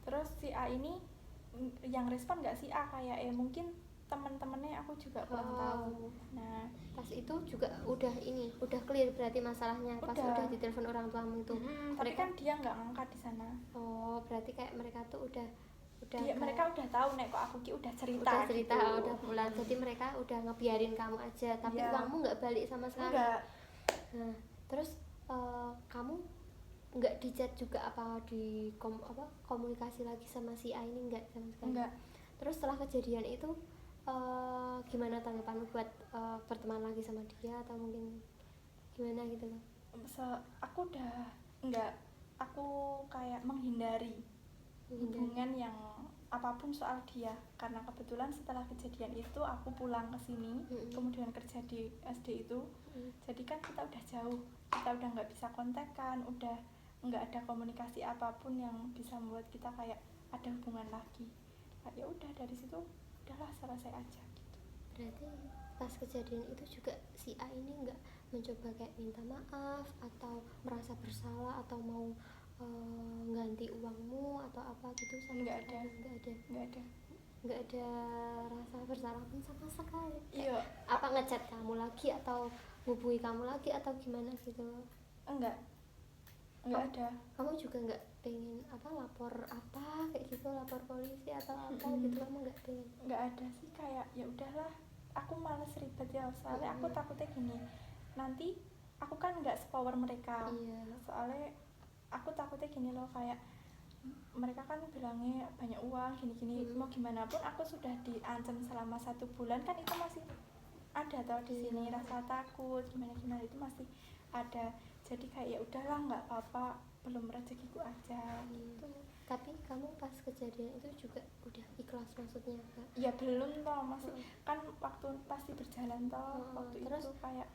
Terus si A ini yang respon nggak si A, kayak mungkin temen-temennya aku juga kurang tahu. Nah pas itu juga udah clear berarti masalahnya pas udah ditelepon orang tuamu itu. Tapi kan dia nggak ngangkat di sana. Berarti kayak mereka tuh udah mereka udah tahu nek kok aku udah cerita gitu. Udah pulang. Jadi mereka udah ngebiarin kamu aja, tapi uangmu nggak balik sama sekali. Enggak. Nah terus kamu nggak dicat juga apa komunikasi lagi sama si A ini? Nggak sama sekali? Enggak. Terus setelah kejadian itu gimana tanggapanmu buat berteman lagi sama dia, atau mungkin gimana gitu loh? Aku udah enggak, aku kayak menghindari hubungan yang apapun soal dia, karena kebetulan setelah kejadian itu aku pulang ke sini, kemudian kerja di SD itu. Jadi kan kita udah jauh, kita udah nggak bisa kontak kan, udah nggak ada komunikasi apapun yang bisa membuat kita kayak ada hubungan lagi. Ya udah dari situ udahlah selesai aja gitu. Berarti pas kejadian itu juga si A ini nggak mencoba kayak minta maaf atau merasa bersalah atau mau ganti uangmu atau apa gitu sama nggak ada nggak ada rasa bersalah pun sama sekali. Iya. Apa ngechat kamu lagi atau hubungi kamu lagi atau gimana gitu? Enggak ada. Kamu juga nggak pengen apa lapor apa kayak gitu, lapor polisi atau apa gitu, kamu nggak pengen? Nggak ada sih, kayak ya udahlah, aku males ribet ya, soalnya aku takutnya gini, nanti aku kan nggak sepower mereka. Iya. Soalnya aku takutnya gini loh, kayak mereka kan bilangnya banyak uang gini-gini, mau gimana pun aku sudah diancam selama 1 bulan kan, itu masih ada tau di sini rasa takut gimana itu masih ada. Jadi kayak ya udahlah nggak apa-apa, belum rezekiku aja gitu. Tapi kamu pas kejadian itu juga udah ikhlas maksudnya Kak? Ya belum toh, masih kan waktu pasti berjalan toh. Waktu terus itu kayak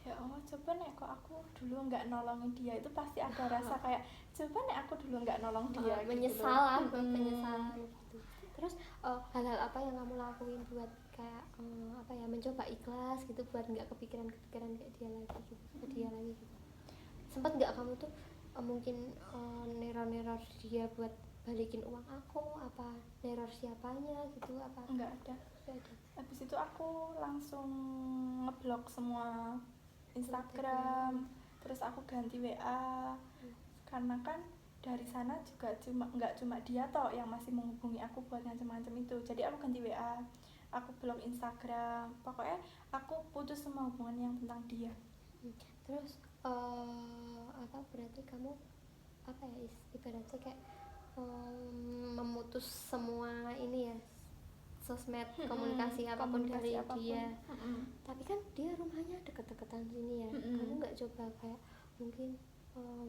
ya Allah, coba nek kok aku dulu nggak nolongin dia, itu pasti ada rasa kayak coba nek aku dulu nggak nolong dia, penyesalan gitu. Penyesalan gitu. Terus hal-hal apa yang kamu lakuin buat kayak apa ya, mencoba ikhlas gitu, buat nggak kepikiran kayak dia lagi gitu, ke dia lagi gitu? Sempat nggak kamu tuh mungkin neror dia buat balikin uang aku, apa neror siapanya gitu, apa? Nggak ada. Habis itu aku langsung ngeblok semua Instagram, terus aku ganti WA, karena kan dari sana juga nggak cuma dia toh yang masih menghubungi aku buat ngancem-ngancem itu. Jadi aku ganti WA, aku blok Instagram, pokoknya aku putus semua hubungan yang tentang dia. Terus apa berarti kamu apa ya, ibaratnya kayak memutus semua ini ya, sosmed, komunikasi apapun dari dia. Tapi kan dia rumahnya deket-deketan sini ya. Kamu nggak coba kayak mungkin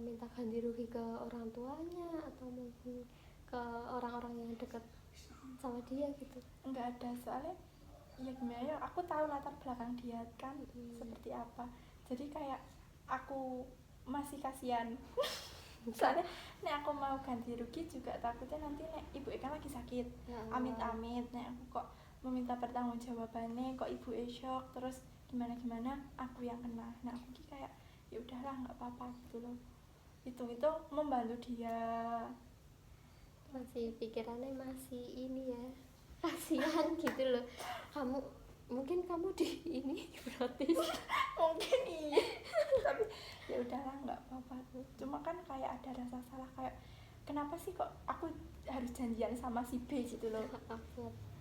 minta ganti rugi ke orang tuanya atau mungkin ke orang-orang yang deket sama dia gitu? Nggak ada, soalnya ya gimana ya, aku tahu latar belakang dia kan seperti apa. Jadi kayak aku masih kasihan. Soalnya nek aku mau ganti rugi juga takutnya nanti nek ibu kan lagi sakit, amit-amit nek aku kok meminta pertanggungjawabannya kok ibu shock, terus gimana aku yang kena. Nah aku kayak ya udahlah nggak apa-apa gitu loh, itu membantu dia. Masih pikirannya masih ini ya, kasihan gitu loh. Mungkin kamu di ini hipnotis. Mungkin iya. Tapi ya udahlah nggak apa-apa. Cuma kan kayak ada rasa salah, kayak kenapa sih kok aku harus janjian sama si B gitu loh.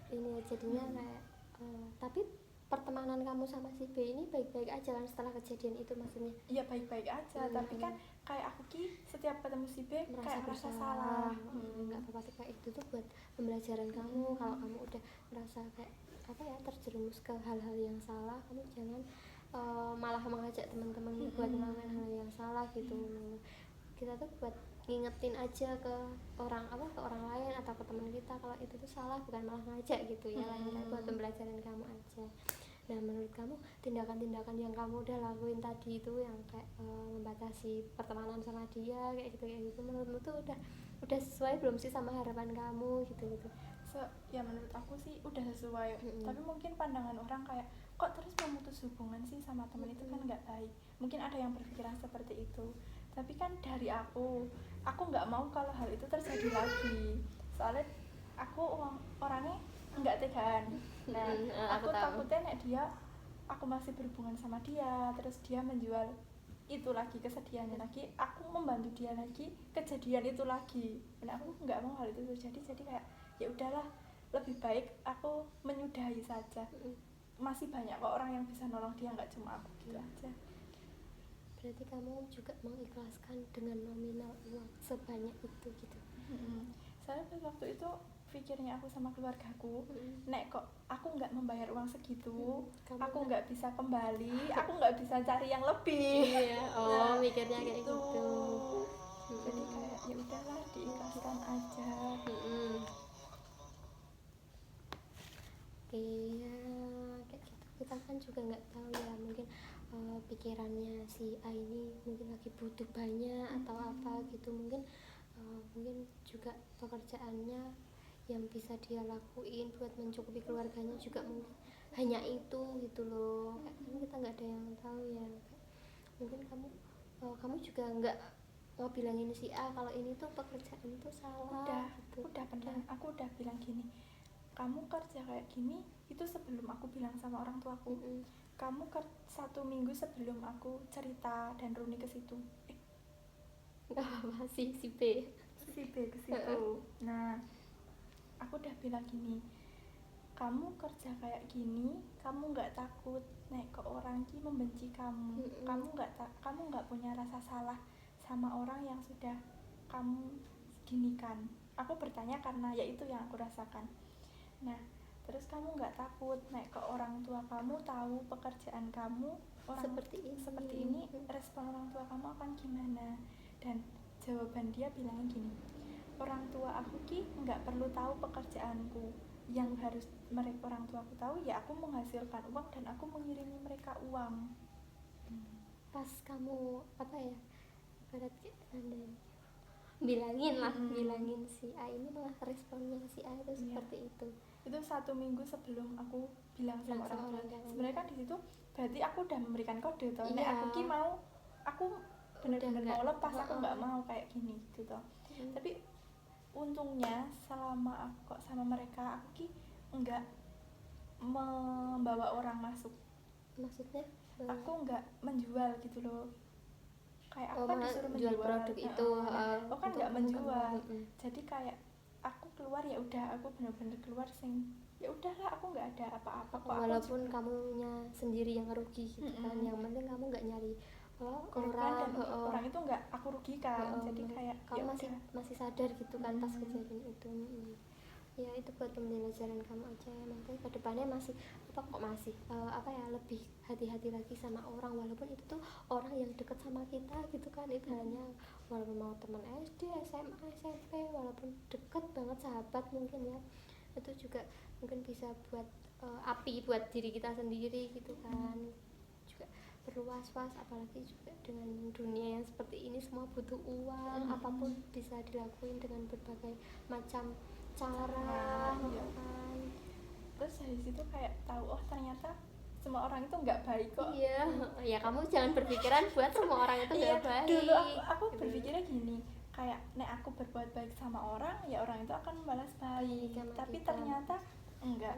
Ini jadinya kayak tapi pertemanan kamu sama si B ini baik-baik aja kan setelah kejadian itu maksudnya? Iya baik-baik aja, tapi kan kayak aku setiap ketemu si B kayak merasa salah. Nggak apa-apa sih, kayak itu tuh buat pembelajaran kamu. Kalau kamu udah merasa kayak apa ya, terjerumus ke hal-hal yang salah, kamu jangan malah mengajak teman-teman buat melakukan hal yang salah gitu. Kita tuh buat ngingetin aja ke orang lain atau ke teman kita kalau itu tuh salah, bukan malah ngajak gitu ya. Lain buat pembelajaran kamu aja. Nah menurut kamu tindakan-tindakan yang kamu udah lakuin tadi itu yang kayak membatasi pertemanan sama dia kayak gitu menurutmu tuh udah sesuai belum sih sama harapan kamu gitu? Ya menurut aku sih udah sesuai. Tapi mungkin pandangan orang kayak kok terus memutus hubungan sih sama temen, itu kan nggak baik. Mungkin ada yang berpikiran seperti itu, tapi kan dari aku nggak mau kalau hal itu terjadi lagi. Soalnya aku orangnya nggak tegaan. Nah aku takutnya nek aku masih berhubungan sama dia, terus dia menjual itu lagi, kesedihannya lagi, aku membantu dia lagi, kejadian itu lagi. Nah aku nggak mau hal itu terjadi. Jadi kayak ya udahlah, lebih baik aku menyudahi saja. Masih banyak kok orang yang bisa nolong dia, nggak cuma aku gitu aja. Berarti kamu juga mengikhlaskan dengan nominal uang sebanyak itu gitu? Soalnya waktu itu pikirnya aku sama keluargaku, nek kok aku nggak membayar uang segitu, aku nggak bisa kembali, aku nggak bisa cari yang lebih. Mikirnya kayak gitu. Jadi kayak ya udahlah, diikhlaskan aja. Iya kayak gitu. Kita kan juga nggak tahu ya, mungkin pikirannya si A ini mungkin lagi butuh banyak atau apa gitu, mungkin juga pekerjaannya yang bisa dia lakuin buat mencukupi keluarganya juga mungkin hanya itu gitu loh. Kan kita nggak ada yang tahu ya. Mungkin kamu juga nggak bilangin si A kalau ini tuh pekerjaan itu salah gitu. Aku udah bilang gini, kamu kerja kayak gini itu sebelum aku bilang sama orang tuaku. Kamu 1 minggu sebelum aku cerita dan Runi ke situ. Nggak apa sih si B ke situ. Nah, aku udah bilang gini, kamu kerja kayak gini, kamu nggak takut nek ke orang ki membenci kamu. Kamu nggak punya rasa salah sama orang yang sudah kamu ginikan. Aku bertanya karena ya itu yang aku rasakan. Nah, terus kamu nggak takut nek ke orang tua kamu tahu pekerjaan kamu seperti ini, respon orang tua kamu akan gimana? Dan jawaban dia bilangnya gini, orang tua aku ki nggak perlu tahu pekerjaanku, yang harus orang tua aku tahu ya aku menghasilkan uang dan aku mengirimi mereka uang. Pas kamu apa ya, berarti bilangin si A ini, malah responnya si A itu seperti itu 1 minggu sebelum aku bilang sama orang tua. Sebenarnya kan di situ berarti aku udah memberikan kode toh, nek aku ki mau, aku benar-benar mau lepas, aku nggak mau kayak gini gitu toh. Tapi untungnya selama aku kok sama mereka, aku ki nggak membawa orang masuk. Maksudnya aku nggak menjual gitu loh, kayak aku kan disuruh menjual menjual produk itu. aku kan nggak menjual. Jadi kayak aku keluar ya udah, aku benar-benar keluar sing ya udahlah, aku nggak ada apa-apa kok. Walaupun kamunya sendiri yang rugi gitu kan, yang penting kamu nggak nyari korban dan orang itu nggak aku rugikan. Jadi kayak kamu masih sadar gitu kan pas kejadian itu. Ya itu buat pembelajaran kamu aja ya, nanti kedepannya masih lebih hati-hati lagi sama orang, walaupun itu tuh orang yang deket sama kita gitu kan, ibaratnya walaupun mau teman SD, SMA, SMP, walaupun deket banget sahabat mungkin ya, itu juga mungkin bisa buat api buat diri kita sendiri gitu kan. Juga perlu was-was, apalagi juga dengan dunia yang seperti ini, semua butuh uang. Apapun bisa dilakuin dengan berbagai macam cara kan. Terus dari situ kayak tahu, oh ternyata semua orang itu nggak baik kok. Ya kamu jangan berpikiran buat semua orang itu nggak baik. Dulu aku berpikirnya gini, kayak nek aku berbuat baik sama orang ya orang itu akan membalas baik, tapi kita ternyata enggak.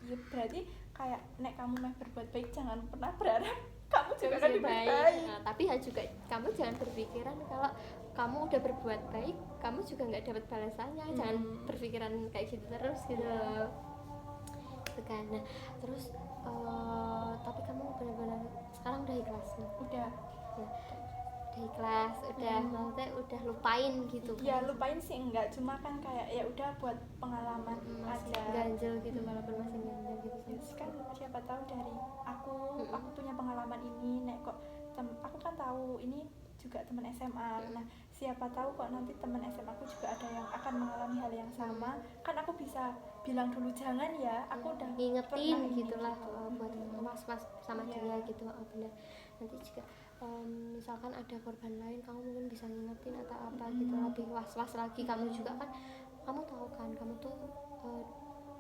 Ya berarti kayak nek kamu mau berbuat baik jangan pernah berharap kamu juga akan baik. Tapi ya juga kamu jangan berpikiran kalau kamu udah berbuat baik kamu juga nggak dapat balasannya. Jangan berpikiran kayak gitu terus gitu loh. Kan. Nah, terus tapi kamu benar-benar sekarang udah ikhlas nih? Udah ikhlas, maksudnya udah lupain gitu kan? Ya lupain sih enggak, cuma kan kayak ya udah buat pengalaman masih aja, ganjel gitu, walaupun masih ganjel gitu kan siapa tahu dari aku punya pengalaman ini, nek kok aku kan tahu ini juga teman SMA. Nah siapa tahu kok nanti teman SMA aku juga ada yang akan mengalami hal yang sama, kan aku bisa bilang dulu jangan ya, aku udah ngingetin gitulah buat was-was sama dia gitu. Bener, nanti juga misalkan ada korban lain kamu mungkin bisa ngingetin atau apa gitu, lebih was-was lagi. Kamu juga kan, kamu tahu kan kamu tuh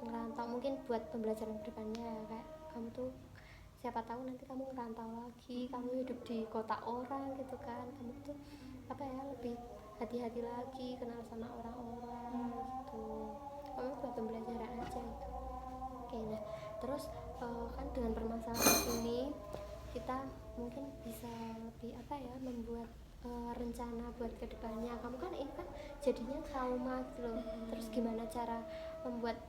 ngerantau, mungkin buat pembelajaran kedepannya kayak kamu tuh siapa tahu nanti kamu ngerantau lagi, kamu hidup di kota orang gitu kan, kamu tuh lebih hati-hati lagi, kenal sama orang-orang gitu. Kamu buat pembelajaran aja gitu. Oke, nah terus kan dengan permasalahan ini kita mungkin bisa lebih membuat rencana buat kedepannya. Kamu kan ini kan jadinya trauma gitu loh. Terus gimana cara membuat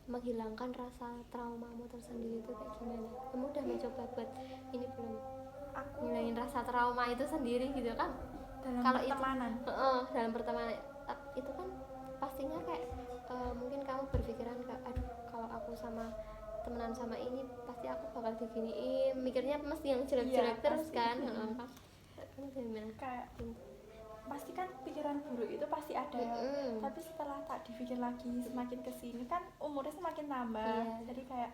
menghilangkan rasa traumamu tersendiri itu kayak gimana? Kamu udah mencoba buat ini belum? Ngilangin rasa trauma itu sendiri gitu kan? Dalam pertemanan. Dalam pertemanan itu kan pastinya kayak mungkin kamu berpikiran aduh kalau aku sama temenan sama ini pasti aku bakal diginiin, mikirnya mesti yang jelek-jelek terus kan. Kayak pasti kan pikiran buruk itu pasti ada, tapi setelah tak dipikir lagi, semakin kesini kan umurnya semakin nambah, jadi kayak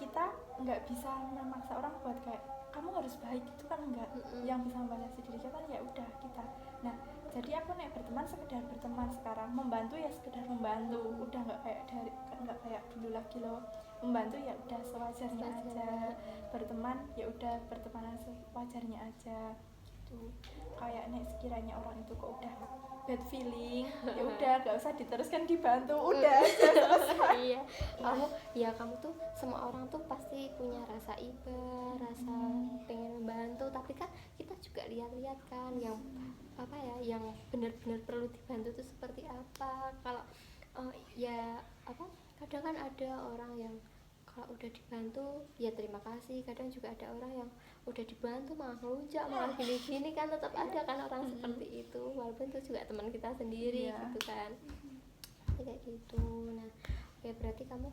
kita nggak bisa memaksa orang buat kayak kamu harus baik, itu kan enggak. Yang bisa membatasi diri kita ya udah kita. Nah jadi aku nek berteman sekedar berteman sekarang, membantu ya sekedar membantu, udah nggak kayak dulu lagi loh. Membantu ya udah sewajarnya aja, berteman ya udah bertemanan sewajarnya aja gitu. Kayak nek sekiranya orang itu kok udah bad feeling ya udah gak usah diteruskan, dibantu udah aja selesai. Kamu tuh semua orang tuh pasti punya rasa iba, rasa pengen membantu, tapi kan kita juga lihat-lihat kan yang apa ya, yang benar-benar perlu dibantu itu seperti apa. Kalau kadang kan ada orang yang kalau udah dibantu ya terima kasih, kadang juga ada orang yang udah dibantu malah ngelunjak, malah gini-gini kan, tetap ada kan orang seperti itu, walaupun itu juga teman kita sendiri gitu kan. Kayak gitu. Nah berarti kamu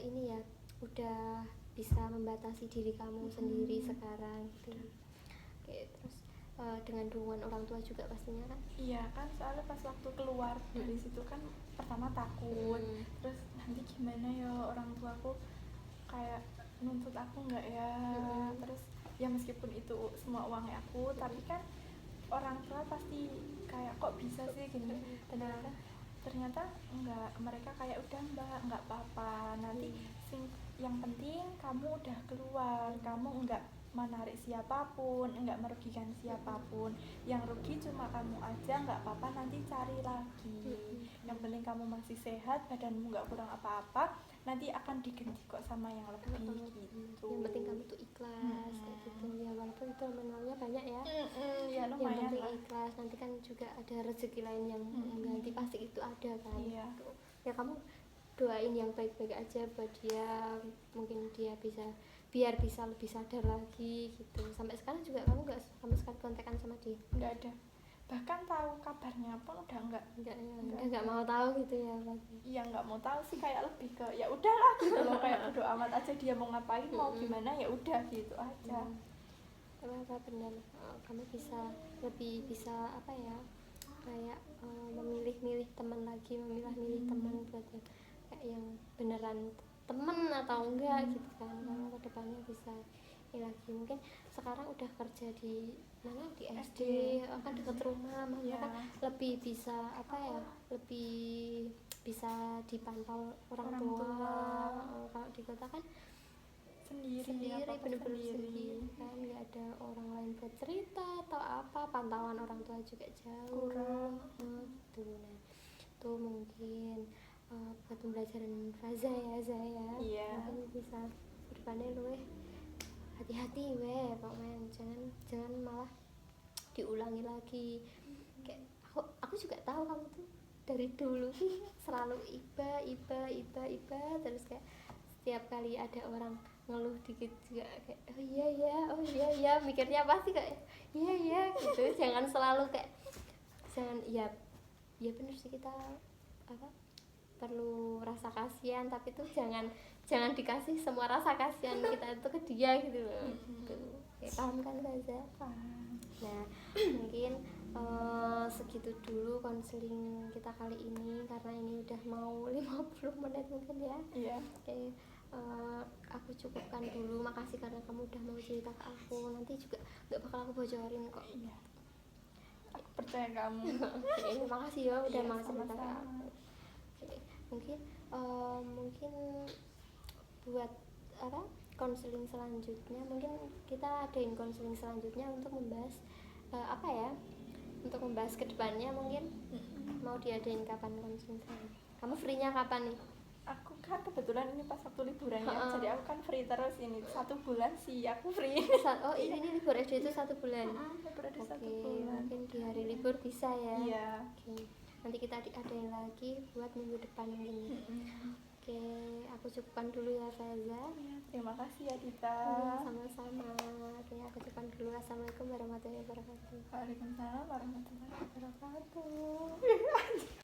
ini ya udah bisa membatasi diri kamu sendiri sekarang gitu. Terus dengan dukungan orang tua juga pastinya kan. Iya kan, soalnya pas waktu keluar dari situ kan pertama takut, terus nanti gimana ya orang tuaku kayak nuntut aku nggak ya, terus ya meskipun itu semua uangnya aku, tapi kan orang tua pasti kayak kok bisa sih gitu. Ternyata enggak, mereka kayak udah mbak nggak apa-apa, nanti yang penting kamu udah keluar, kamu enggak menarik siapapun, enggak merugikan siapapun, yang rugi cuma kamu aja, nggak apa-apa nanti cari lagi, yang penting kamu masih sehat, badanmu nggak kurang apa-apa, nanti akan diganti kok sama yang lebih gitu. Yang penting kamu tuh ikhlas kayak gitu ya, walaupun itu nominalnya banyak ya. Ya lumayan, yang penting lah. Ikhlas, nanti kan juga ada rezeki lain yang mengganti, pasti itu ada kan. Gitu. Ya kamu doain yang baik-baik aja buat dia, mungkin dia biar bisa lebih sadar lagi gitu. Sampai sekarang juga kamu nggak sama sekali kontekan sama dia? Nggak ada, bahkan tahu kabarnya pun udah nggak mau tahu gitu ya pasti. Iya nggak mau tahu sih, kayak lebih ke ya udahlah gitu loh, kayak bodo amat aja dia mau ngapain, mau gimana ya udah gitu aja. Apa benar, kamu lebih bisa apa ya, kayak memilih teman lagi, memilah-milih teman buat yang beneran temen atau enggak gitu kan. Karena kedepannya bisa ini lagi, mungkin sekarang udah kerja di mana, di SD kan dekat rumah, makanya kan lebih bisa apa ya, lebih bisa dipantau orang tua. Kalau di kota kan sendiri bener-bener sendiri kan, nggak ada orang lain buat cerita atau apa, pantauan orang tua juga jauh tuh. Nah itu mungkin buat pembelajaran Faza ya Zaya. Mungkin bisa berdepannya lu hati-hati pokoknya jangan malah diulangi lagi. Kayak aku juga tahu kamu tuh dari dulu selalu iba terus kayak setiap kali ada orang ngeluh dikit juga kayak oh iya ya, mikirnya pasti kayak iya gitu. Jangan selalu kayak ya bener sih, kita perlu rasa kasihan, tapi tuh jangan dikasih semua rasa kasihan kita itu ke dia gitu loh. Kayak paham kan Faza? Nah mungkin segitu dulu konseling kita kali ini, karena ini udah mau 50 menit mungkin ya. Oke, aku cukupkan dulu. Makasih karena kamu udah mau cerita ke aku. Nanti juga gak bakal aku bocorin kok. Aku percaya kamu. Makasih ya udah mau cerita ke aku. Mungkin buat konseling selanjutnya, mungkin kita adain konseling selanjutnya untuk membahas untuk membahas kedepannya. Mungkin mau diadain kapan konseling selanjutnya? Kamu free-nya kapan nih? Aku kan kebetulan ini pas waktu liburan ya, jadi aku kan free terus ini 1 bulan sih aku free. Ini libur SD itu 1 bulan. Libur ada 1 bulan. Mungkin di hari libur bisa ya. Iya. Nanti kita adain lagi buat minggu depan ini. Aku cukupkan dulu ya Faza. Terima kasih ya Dita. Sama-sama. Aku cukupkan dulu. Assalamualaikum warahmatullahi wabarakatuh. Waalaikumsalam warahmatullahi wabarakatuh.